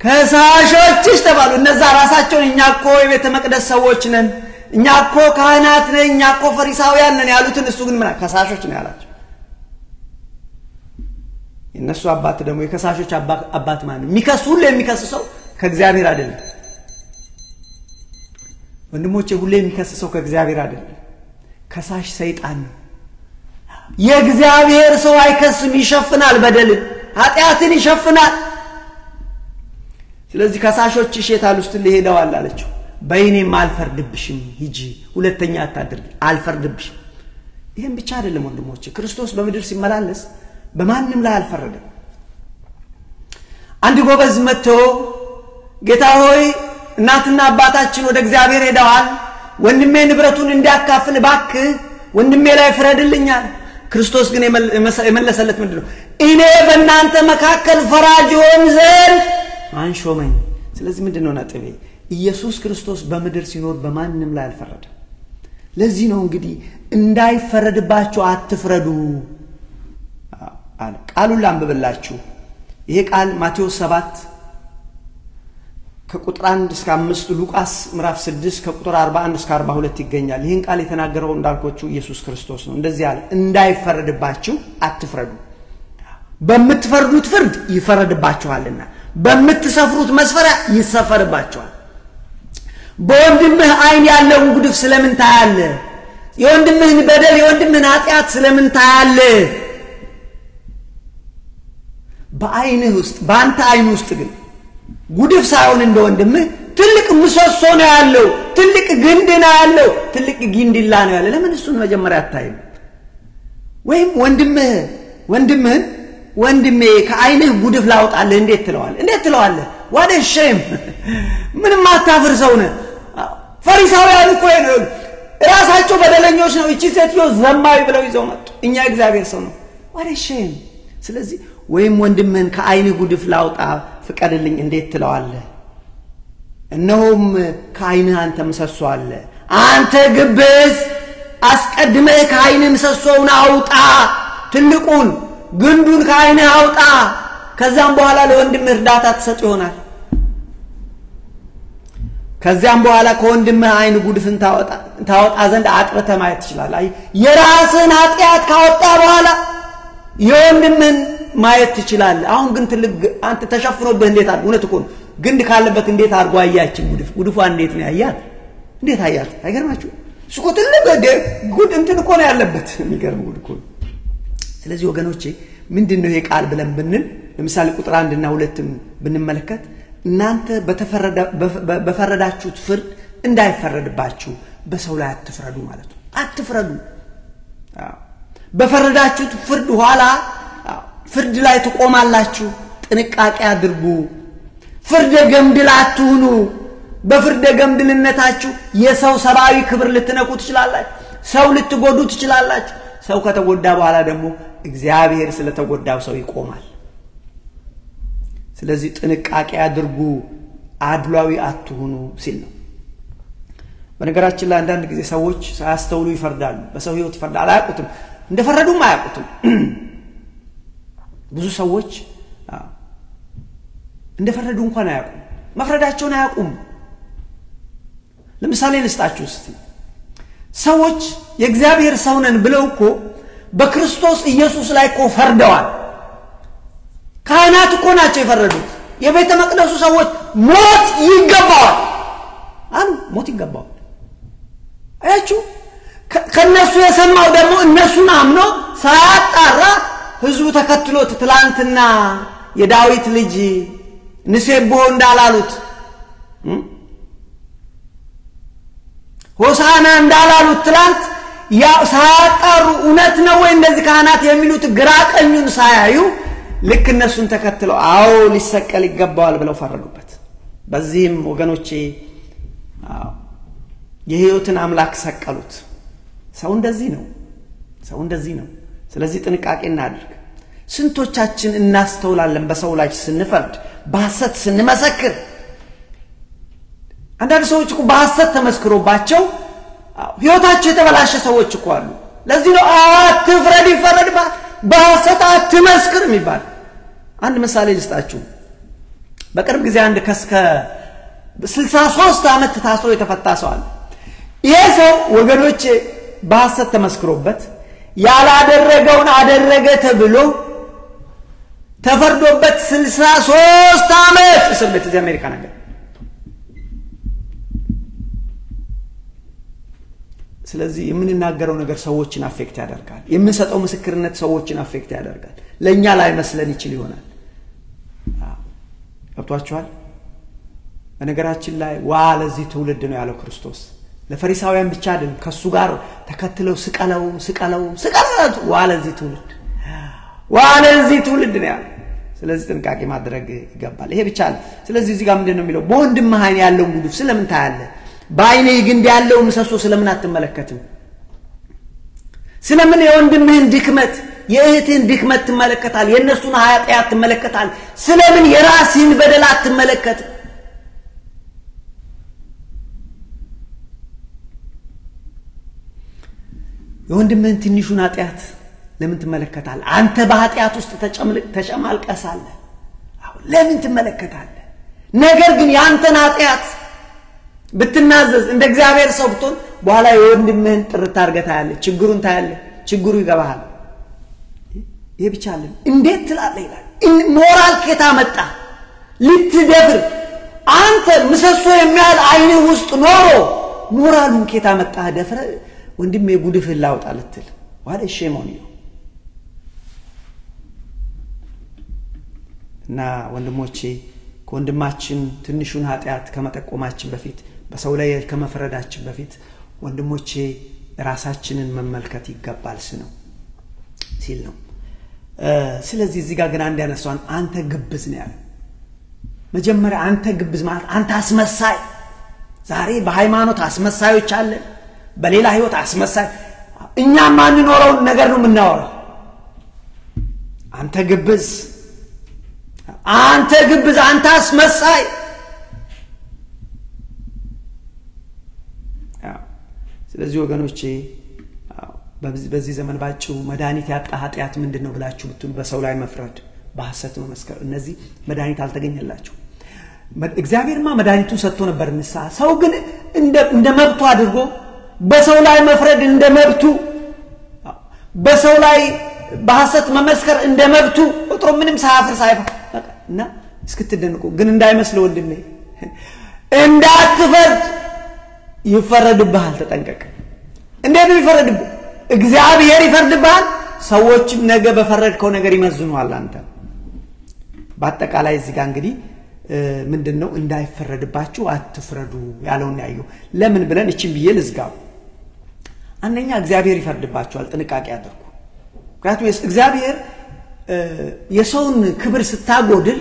Speaker 1: ከሳሾችሽ ተባሉ እነዛ ራሳቸውን እኛኮ የቤተ መቅደስ ሰዎች ነን እኛኮ ካህናት ነን እኛኮ ፈሪሳውያን ነን ያሉትን እሱ ግን ምን ከሳሾች ነው ያላቸው እነሱ አባት ደግሞ የከሳሾች አባት ማን የሚከሱል የሚከስሰው ከእግዚአብሔር አይደለም ወንድሞቼ ሁሌ የሚከስሰው ከእግዚአብሔር አይደለም ከሳሽ ሰይጣን ነው የእግዚአብሔር ሰው አይከስም ይሸፍናል በደልን ኃጢአትን ይሸፍናል ስለዚህ ከሳሾችሽ የታሉ ስትል ሄደዋል አለችው በእኔም አልፈርድብሽም ሂጂ ሁለተኛ አታድርጊ አልፈርድብሽም ይሄን ብቻ አይደለም ወንድሞቼ ክርስቶስ በምድር ሲመላለስ በማንም ላይ አልፈረደም አንድ ጎበዝ መጥቶ ጌታ ሆይ እናትና አባታችን ወደ እግዚአብሔር ሄደዋል ወንድሜ ንብረቱን እንዲያካፍል ባክህ ወንድሜ ላይ ፍረድልኛል ክርስቶስ ግን የመለሰለት ምንድነው እኔ በእናንተ መካከል ፈራጅ ሆን ዘንድ አንሾመኝ ስለዚህ ምንድነው ነጥቤ ኢየሱስ ክርስቶስ በመድር ሲኖር በማንንም ላይ አልፈረደም ለዚህ ነው እንግዲህ እንዳይፈረድባችሁ አትፍረዱ አለ ቃሉን ላንብብላችሁ ይሄ ቃል ማቴዎስ 7 ከቁጥር 1 እስከ 5 ሉቃስ ምዕራፍ 6 ከቁጥር 41 እስከ 42 ይገኛል ይሄን ቃል የተናገረው እንዳልኳችሁ ኢየሱስ ክርስቶስ ነው እንደዚህ ያለ እንዳይፈረድባችሁ አትፍረዱ በመትፈርዱት ፍርድ ይፈረድባችኋልና በመትሰፍሩት መስፈሪያ ይሰፈርባችኋል በወንድምህ አይን ያለውን ጉድፍ ስለምን ታያለህ የወንድምህን በደል የወንድምህን ኃጢአት ስለምን ታያለህ በአይንህ ውስጥ ባንተ አይን ውስጥ ግን ጉድፍ ሳይሆን እንደ ወንድምህ ትልቅ ምሰሶ ነው ያለው ትልቅ ግንድ ነው ያለው ትልቅ ግንድላ ነው ያለው ለምን እሱን መጀመሪያ አታይም ወይም ወንድምህን ወንድሜ ከአይንህ ጉድፍ ላውጣለህ እንዴት ትለዋለህ what a shame ምንም አታፍር ሰው ነህ ፈሪሳውያን እኮ ነው ራሳቸው በደለኞች ነው እቺ ሴትዮ ዘማዊ ብለው ይዘው መጡ እኛ እግዚአብሔር ሰው ነው what a shame ስለዚህ ወይም ወንድምህን ከአይንህ ጉድፍ ላውጣ ፍቀድልኝ እንዴት ትለዋለህ እነሆም ከአይንህ አንተ ምሰሶ አለ አንተ ግብዝ አስቀድመህ ከአይንህ ምሰሶውን አውጣ ትልቁን ግንዱን ከአይንህ አውጣ ከዛም በኋላ ለወንድምህ እርዳታ ትሰጥ ይሆናል ከዛም በኋላ ከወንድምህ አይን ጉድፍን ታወጣ ዘንድ አጥርተህ ማየት ትችላለህ አይ የራስህን ኃጢአት ካወጣ በኋላ የወንድምህን ማየት ትችላለህ አሁን ግን ትልቅ አንተ ተሸፍኖብህ እንዴት አድርጎ እውነት እኮ ግንድ ካለበት እንዴት አድርጎ አያችን ጉድፏ እንዴት ነው ያያት እንዴት አያት አይገርማችሁ እሱ ትልቅ ጉድ እንትን እኮ ነው ያለበት የሚገርም ጉድ እኮ ስለዚህ ወገኖቼ ምንድነው ይሄ ቃል ብለን ብንል ለምሳሌ ቁጥር 1 እና 2 ብንመለከት እናንተ በፈረዳችሁት ፍርድ እንዳይፈረድባችሁ በሰው ላይ አትፍረዱ ማለት ነው አትፍረዱ በፈረዳችሁት ፍርድ ኋላ ፍርድ ላይ ተቆማላችሁ ጥንቃቄ አድርጉ ፍርድ ገምድል አትሁኑ በፍርድ ገምድልነታችሁ የሰው ሰባዊ ክብር ልትነኩ ትችላላችሁ ሰው ልትጎዱ ትችላላችሁ ሰው ከተጎዳ በኋላ ደግሞ እግዚአብሔር ስለተጎዳው ሰው ይቆማል ስለዚህ ጥንቃቄ አድርጉ አድሏዊ አትሁኑ ሲል ነው በነገራችን ላይ አንዳንድ ጊዜ ሰዎች ሳያስተውሉ ይፈርዳሉ በሰው ህይወት ይፈርዳሉ አያውቁትም እንደፈረዱም አያውቁትም ብዙ ሰዎች እንደፈረዱ እንኳን አያውቁም መፍረዳቸውን አያውቁም ለምሳሌ ልስጣችሁ እስቲ ሰዎች የእግዚአብሔር ሰው ነን ብለው እኮ በክርስቶስ ኢየሱስ ላይ እኮ ፈርደዋል ካህናት እኮ ናቸው የፈረዱት የቤተ መቅደሱ ሰዎች ሞት ይገባዋል ሞት ይገባዋል አያችሁ ከነሱ የሰማው ደግሞ እነሱን አምኖ ሳያጣራ ህዝቡ ተከትሎት ትላንትና የዳዊት ልጅ ንሴቦ እንዳላሉት ሆሳና እንዳላሉት ትላንት ያ ሳያጣሩ እውነት ነው ወይ እንደዚህ ካህናት የሚሉት ግራቀኙን ሳያዩ ልክ እነሱን ተከትለው አዎ ሊሰቀል ይገባዋል ብለው ፈረዱበት በዚህም ወገኖቼ የህይወትን አምላክ ሰቀሉት ሰው እንደዚህ ነው ስለዚህ ጥንቃቄ እናድርግ ስንቶቻችን እናስተውላለን በሰው ላይ ስንፈርድ በሐሰት ስንመሰክር አንዳንድ ሰዎች እኮ በሐሰት ተመስክሮባቸው ህይወታቸው የተበላሸ ሰዎች እኮ አሉ ለዚህ ነው አትፍረድ ይፈረድባ በሐሰት አትመስክር የሚባል አንድ ምሳሌ ልስጣችሁ በቅርብ ጊዜ አንድ ከስከ 63 ዓመት ታስሮ የተፈታ ሰው አለ ይሄ ሰው ወገኖቼ በሐሰት ተመስክሮበት ያላደረገውን አደረገ ተብሎ ተፈርዶበት 63 ዓመት እስር ቤት እዚህ አሜሪካ ነገር ስለዚህ የምንናገረው ነገር ሰዎችን አፌክት ያደርጋል የምንሰጠው ምስክርነት ሰዎችን አፌክት ያደርጋል ለኛ ላይ መስለን ይችል ይሆናል ገብቷችኋል በነገራችን ላይ ለዚህ ትውልድ ነው ያለው ክርስቶስ ለፈሪሳውያን ብቻ አይደለም ከሱ ጋር ተከትለው ስቀለው ለዚህ ትውልድ ነው ያለው ስለዚህ ጥንቃቄ ማድረግ ይገባል ይሄ ብቻ ነው ስለዚህ እዚህ ጋር ምንድነው የሚለው በወንድምህ አይን ያለው ጉድፍ ስለምን ታያለህ በአይኔ ግንድ ያለው ምሰሶ ስለምን አትመለከትም ስለምን የወንድምህን ድክመት የእህትህን ድክመት ትመለከታል የነሱን ኃጢአት ትመለከታል ስለምን የራስህን በደል አትመለከትም የወንድምህን ትንሹን ኃጢአት ለምን ትመለከታለህ አንተ በኃጢአት ውስጥ ተጨማልቀሳለህ አሁን ለምን ትመለከታለህ ነገር ግን ያንተን ኃጢአት ብትናዘዝ እንደ እግዚአብሔር ሰው ብትሆን በኋላ የወንድምህን ጥርት አድርገህ ታያለህ ችግሩን ታያለህ ችግሩ ይገባሃል ይሄ ብቻ አይደለም እንዴት ትላለህ ይላል ሞራል ከታ መጣ ልትደፍር አንተ ምሰሶ የሚያል አይን ውስጥ ኖሮ ሞራሉን ከታ መጣ ደፍረ ወንድሜ ጉድፍ ላውጣ ልትል ዋለ ሼሞኒ እና ወንድሞቼ ከወንድማችን ትንሹን ኃጢአት ከመጠቆማችን በፊት በሰው ላይ ከመፍረዳችን በፊት ወንድሞቼ ራሳችንን መመልከት ይገባል ሲል ነው ስለዚህ እዚህ ጋር ግን አንድ ያነሳን አንተ ግብዝ ነው ያለው መጀመሪያ አንተ ግብዝ ማለት አንተ አስመሳይ ዛሬ በሃይማኖት አስመሳዮች አለ በሌላ ህይወት አስመሳይ እኛ ማን ኖረው ነገር ነው የምናወራው አንተ ግብዝ አንተ አስመሳይ ስለዚህ ወገኖቼ በዚህ ዘመን ባጭው መድኃኒት ያጣ ኃጢአት ምንድነው ብላችሁ ብትሉ በሰው ላይ መፍረድ በሐሰት መመስከር እነዚህ መድኃኒት አልተገኘላችሁ እግዚአብሔርማ መድኃኒቱን ሰጥቶ ነበር ንስሐ ሰው ግን እንደ መብቱ አድርጎ በሰው ላይ መፍረድ እንደ መብቱ በሰው ላይ በሐሰት መመስከር እንደ መብቱ ቁጥሩ ምንም ሳይፈር እና እስክትደንቁ ግን እንዳይመስለው ወንድሜ እንዳትፈርድ ይፈረድብሃል ተጠንቀቅ እንዴት ይፈረድብህ እግዚአብሔር ይፈርድብሃል ሰዎችም ነገ በፈረድከው ነገር ይመዝኑሃል አንተ በአጠቃላይ እዚህ ጋር እንግዲህ ምንድነው እንዳይፈረድባችሁ አትፍረዱ ያለውን ያዩ ለምን ብለን እቺን ብዬ ልዝጋው አንደኛ እግዚአብሔር ይፈርድባችኋል ጥንቃቄ አድርጉ ምክንያቱም እግዚአብሔር የሰውን ክብር ስታጎድል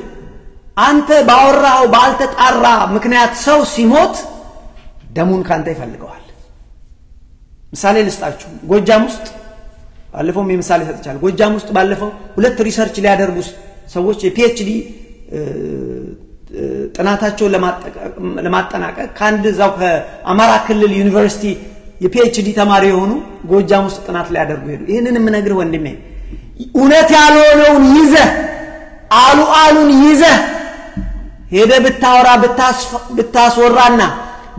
Speaker 1: አንተ ባወራው ባልተጣራ ምክንያት ሰው ሲሞት ደሙን ካንተ ይፈልገዋል ምሳሌ ልስጣችሁ ጎጃም ውስጥ ባለፈው ምሳሌ ሰጥቻለሁ ጎጃም ውስጥ ባለፈው ሁለት ሪሰርች ሊያደርጉ ሰዎች የፒኤችዲ ጥናታቸውን ለማጠናቀቅ ካንድ ዛው ከአማራ ክልል ዩኒቨርሲቲ የፒኤችዲ ተማሪ የሆኑ ጎጃም ውስጥ ጥናት ሊያደርጉ ሄዱ ይሄንንም ነገር ወንድሜ እውነት ያልሆነውን ይዘህ አሉን ይዘህ ሄደ ብታወራ ብታስወራና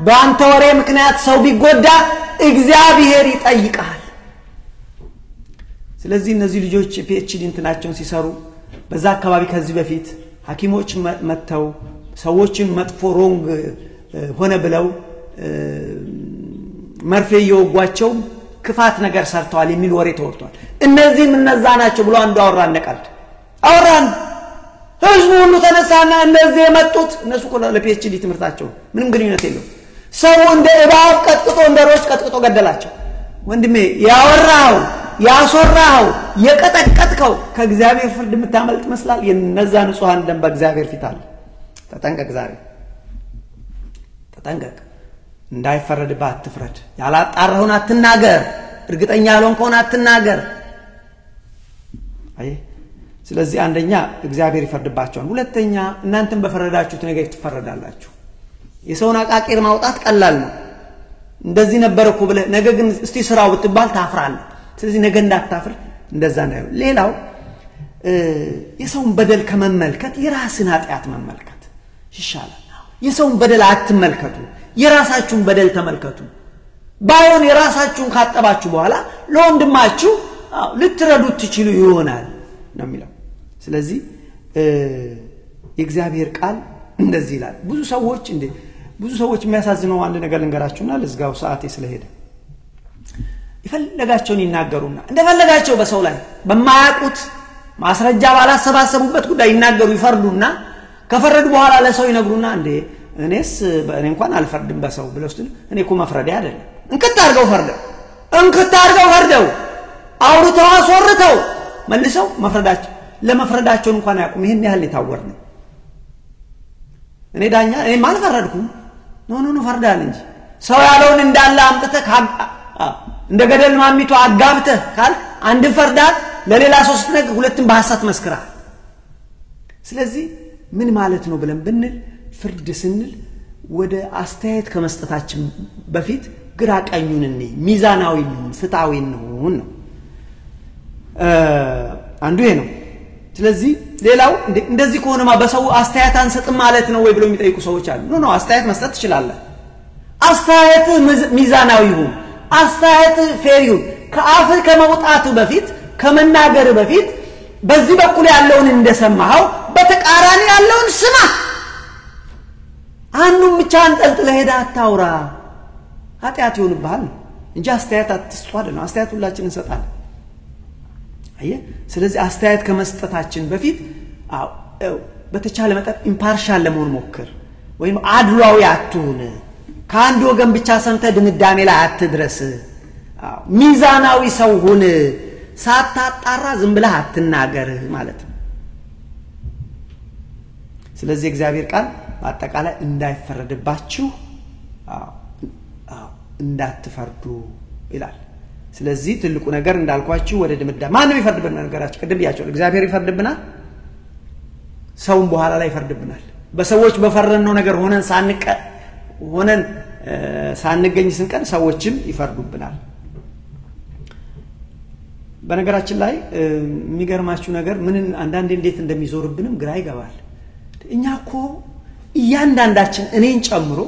Speaker 1: በአንተ ወሬ ምክንያት ሰው ቢጎዳ እግዚአብሔር ይጠይቃል ስለዚህ እነዚህ ልጆች ፒኤችዲ እንትናቸውን ሲሰሩ በዛ አካባቢ ከዚህ በፊት ሐኪሞች መተው ሰዎችን መጥፎ ሮንግ ሆነ ብለው መርፌ ይወጓቸው ክፋት ነገር ሰርተዋል የሚል ወሬ ተወርቷል እነዚህም እነዛ ናቸው ብሎ አንዱ አወራን ህዝቡ ሁሉ ተነሳና እነዚህ የመጡት እነሱ ለፒኤችዲ ትምህርታቸው ምንም ግንኙነት የለው ሰው እንደ እባብ ቀጥቅጦ እንደ ሮች ቀጥቅጦ ገደላቸው ወንድሜ ያወራው ያሶራው የቀጠቀጥከው ከእግዚአብሔር ፍርድ የምታመልጥ መስላል የነዛ ንጹሃን ደም በእግዚአብሔር ፊት አለ ተጠንቀቅ ዛሬ ተጠንቀቅ እንዳይፈረድብህ አትፍረድ ያላጣራውን አትናገር እርግጠኛ ያልሆንከውን አትናገር አይ ስለዚህ አንደኛ እግዚአብሔር ይፈርድባቸዋል ሁለተኛ እናንተም በፈረዳችሁት ነገር ትፈረዳላችሁ የሰውን አቃቂር ማውጣት ቀላል ነው እንደዚህ ነበርኩ ብለ ነገ ግን እስቲ ስራው ብትባል ታፍራለህ ስለዚህ ነገ እንዳታፍር እንደዛ ነው ሌላው የሰውን በደል ከመመልከት የራስን ኃጢአት መመልከት ይሻላል የሰውን በደል አትመልከቱ የራሳችሁን በደል ተመልከቱ ባይሆን የራሳችሁን ካጠባችሁ በኋላ ለወንድማችሁ ልትረዱት ትችሉ ይሆናል ነው የሚለው ስለዚህ የእግዚአብሔር ቃል እንደዚህ ይላል ብዙ ሰዎች የሚያሳዝነው አንድ ነገር ልንገራችሁና ለዝጋው ሰዓቴ ስለሄደ ይፈልጋቸውን ይናገሩና እንደፈለጋቸው በሰው ላይ በማያቁት ማስረጃ ባላሰባሰቡበት ጉዳይ ይናገሩ ይፈርዱና ከፈረዱ በኋላ ለሰው ይነግሩና እኔ እንኳን አልፈርድም በሰው ብለው እኔኮ መፍረዴ አይደለም እንክት አርገው ፈርደው አውርተው አስወርተው መልሰው መፍረዳቸው ለመፍረዳቸው እንኳን ያቁም ይሄን ያህል የታወርነው እኔ ዳኛ እኔ ማን ፈረድኩም ኖ ፈርዳል እንጂ ሰው ያለውን እንዳለ አምጥተህ እንደ ገደል ማሚቱ አጋብተህ ካል አንድ ፈርዳል ለሌላ ሶስት ነገር ሁለቱም በሐሰት መስክራ ስለዚህ ምን ማለት ነው ብለን ብንል ፍርድ ስንል ወደ አስተያየት ከመስጠታችን በፊት ግራ ቀኙን እንይ ሚዛናዊ ነው ፍትሃዊ ነው አንዱ ይሄ ነው ስለዚህ ሌላው እንደዚህ ከሆነማ በሰው አስተያየት አንሰጥም ማለት ነው ወይ ብለው የሚጠይቁ ሰዎች አሉ ኖ አስተያየት መስጠት ትችላለህ አስተያየት ሚዛናዊ ይሁን አስተያየት ፌር ይሁን ከአፍ ከመውጣቱ በፊት ከመናገር በፊት በዚህ በኩል ያለውን እንደሰማው በተቃራኒ ያለውን ስማ አንዱም ብቻ አንጠልጥለህ ሄዳ አታውራ ኃጢአት ይሆንብሃል እንጂ አስተያየት አትስጡ አይደለም አስተያየት ሁላችን እንሰጣለን አየ ስለዚህ አስተያየት ከመስጠታችን በፊት በተቻለ መጠን ኢምፓርሻል ለመሆን ሞክር ወይም አድሏዊ አትሁን ከአንድ ወገን ብቻ ሰምተህ ድምዳሜ ላይ አትድረስ ሚዛናዊ ሰው ሁን ሳታጣራ ዝም ብለህ አትናገር ማለት ነው ስለዚህ እግዚአብሔር ቃል በአጠቃላይ እንዳይፈረድባችሁ እንዳትፈርዱ ይላል ስለዚህ ትልቁ ነገር እንዳልኳችሁ ወደ ድምዳሜ ማን ነው ይፈርድብን ነገራችሁ ቅድም ያቸው እግዚአብሔር ይፈርድብናል ሰውም በኋላ ላይ ይፈርድብናል በሰዎች በፈረነው ነገር ሆነን ሳንገኝ ስንቀር ሰዎችም ይፈርዱብናል በነገራችን ላይ የሚገርማችሁ ነገር ምን አንዳንዴ እንዴት እንደሚዞርብንም ግራ ይገባል እኛኮ እያንዳንዳችን እኔን ጨምሮ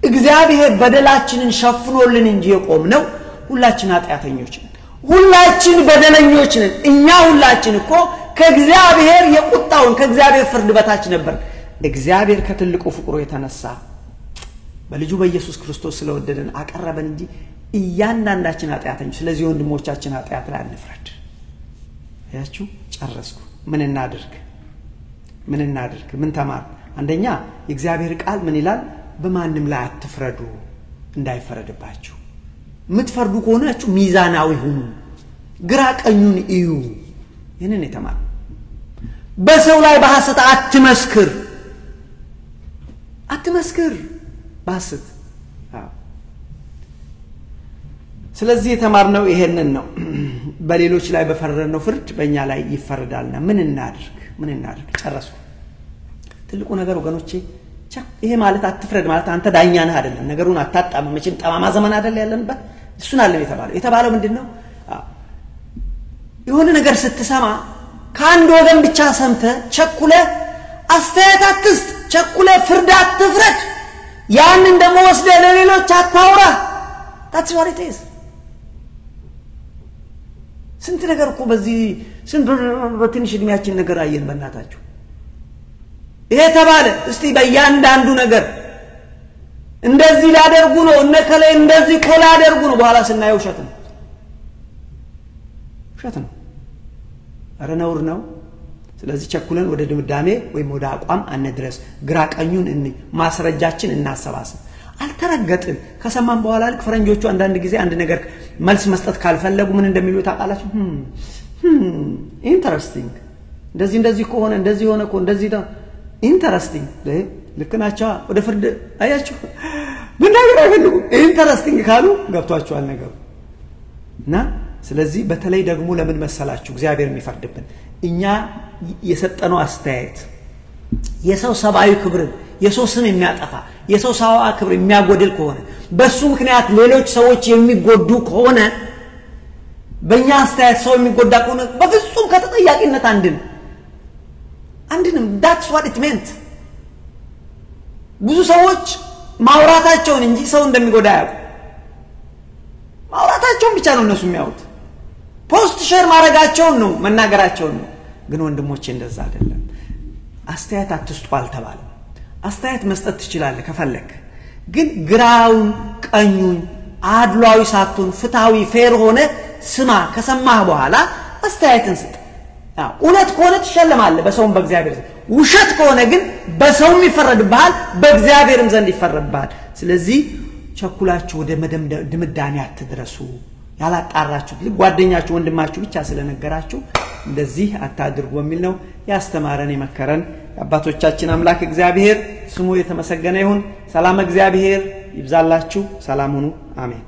Speaker 1: እግዚአብሔር በደላችንን ሸፍኖልን እንጂ የቆምነው ሁላችን ኃጢአተኞች ነን ሁላችን በደለኞች ነን እኛ ሁላችን እኮ ከእግዚአብሔር የቁጣውን ከእግዚአብሔር ፍርድ በታች ነበር እግዚአብሔር ከትልቁ ፍቅሩ የተነሳ በልጁ በኢየሱስ ክርስቶስ ስለወደደን አቀረበን እንጂ እያንዳንዳችን ኃጢአተኞች ስለዚህ ወንድሞቻችን ኃጢአት ላይ አንፍረድ ያችሁ ጨረስኩ ምን እናድርግ ምን ተማር አንደኛ የእግዚአብሔር ቃል ምን ይላል በማንም ላይ አትፍረዱ እንዳይፈረድባችሁ ምትፈርዱ ከሆናችሁ ሚዛናዊ ሁኑ ግራ ቀኙን እዩ ይሄንን የተማር በሰው ላይ በሐሰት አትመስክር በሐሰት ስለዚህ የተማርነው ይሄንን ነው በሌሎች ላይ በፈረደነው ፍርድ በእኛ ላይ ይፈረዳልና ምን እናድርግ ጨረስኩ ትልቁ ነገር ወገኖቼ ይሄ ማለት አትፍረድ ማለት አንተ ዳኛ ነህ አይደለም ነገሩን አታጣም መቼም ጠማማ ዘመን አይደል ያለንበት እሱን አለ የተባለው ምንድነው የሆነ ነገር ስትሰማ ከአንድ ወገን ብቻ ሰምተህ ቸኩለ አስተያየት አትስጥ ቸኩለ ፍርድ አትፍረድ ያንን ደግሞ ወስደህ ለሌሎች አታውራ that's what it is ስንት ነገር እኮ በዚህ ስንት በትንሽ እድሜያችን ነገር አየን በእናታችሁ ይሄ ተባለ እስቲ በእያንዳንዱ ነገር እንደዚህ ላደርጉ ነው እነከላይ እንደዚህ ኮላ ያደርጉ ነው በኋላ ስናየው ውሸት ነው አረ ነውር ነው ስለዚህ ቸኩለን ወደ ድምዳሜ ወይም ወደ አቋም አንድረስ ግራ ቀኙን ማስረጃችን እናሰባስብ አልተረገጥን ከሰማን በኋላ ልክ ፈረንጆቹ አንዳንድ ጊዜ አንድ ነገር መልስ መስጠት ካልፈለጉ ምን እንደሚሉ ታቃላችሁ ኢንተረስቲንግ እንደዚህ ከሆነ እንደዚህ ሆነ እኮ እንደዚህ ነው ኢንተረስቲንግ ልክናቸው ወደ ፍርድ አያችሁ ምን ነገር አይፈልጉ ኢንተረስቲንግ ካሉ ገብቷቸዋል ነገሩ እና ስለዚህ በተለይ ደግሞ ለምን መሰላችሁ እግዚአብሔር የሚፈርድብን እኛ የሰጠነው አስተያየት የሰው ሰብአዊ ክብርን የሰው ስም የሚያጠፋ የሰው ሰብአዊ ክብር የሚያጎድል ከሆነ በሱ ምክንያት ሌሎች ሰዎች የሚጎዱ ከሆነ በእኛ አስተያየት ሰው የሚጎዳ ከሆነ በፍጹም ከተጠያቂነት አንድንም that's what it meant ብዙ ሰዎች ማውራታቸውን እንጂ ሰው እንደሚጎዳ ያውቁ ማውራታቸውን ብቻ ነው እነሱ የሚያውቁት ፖስት ሼር ማድረጋቸውን ነው መናገራቸውን ነው ግን ወንድሞቼ እንደዛ አይደለም አስተያየት አትስጡ አልተባለም አስተያየት መስጠት ትችላለህ ከፈለክ ግን ግራውን ቀኙን አድሏዊ ሳትሆን ፍትሃዊ ፌር ሆነ ስማ ከሰማህ በኋላ አስተያየትን ስጥ እውነት ከሆነ ትሸለማለህ በሰውም በእግዚአብሔር ውሸት ከሆነ ግን በሰውም ይፈረድብሃል በእግዚአብሔርም ዘንድ ይፈረድብሃል ስለዚህ ቸኩላችሁ ወደ ድምዳሜ አትድረሱ ያላጣራችሁ ጓደኛችሁ ወንድማችሁ ብቻ ስለነገራችሁ እንደዚህ አታድርጉ በሚል ነው ያስተማረን የመከረን አባቶቻችን አምላክ እግዚአብሔር ስሙ የተመሰገነ ይሁን ሰላም እግዚአብሔር ይብዛላችሁ ሰላም ሁኑ አሜን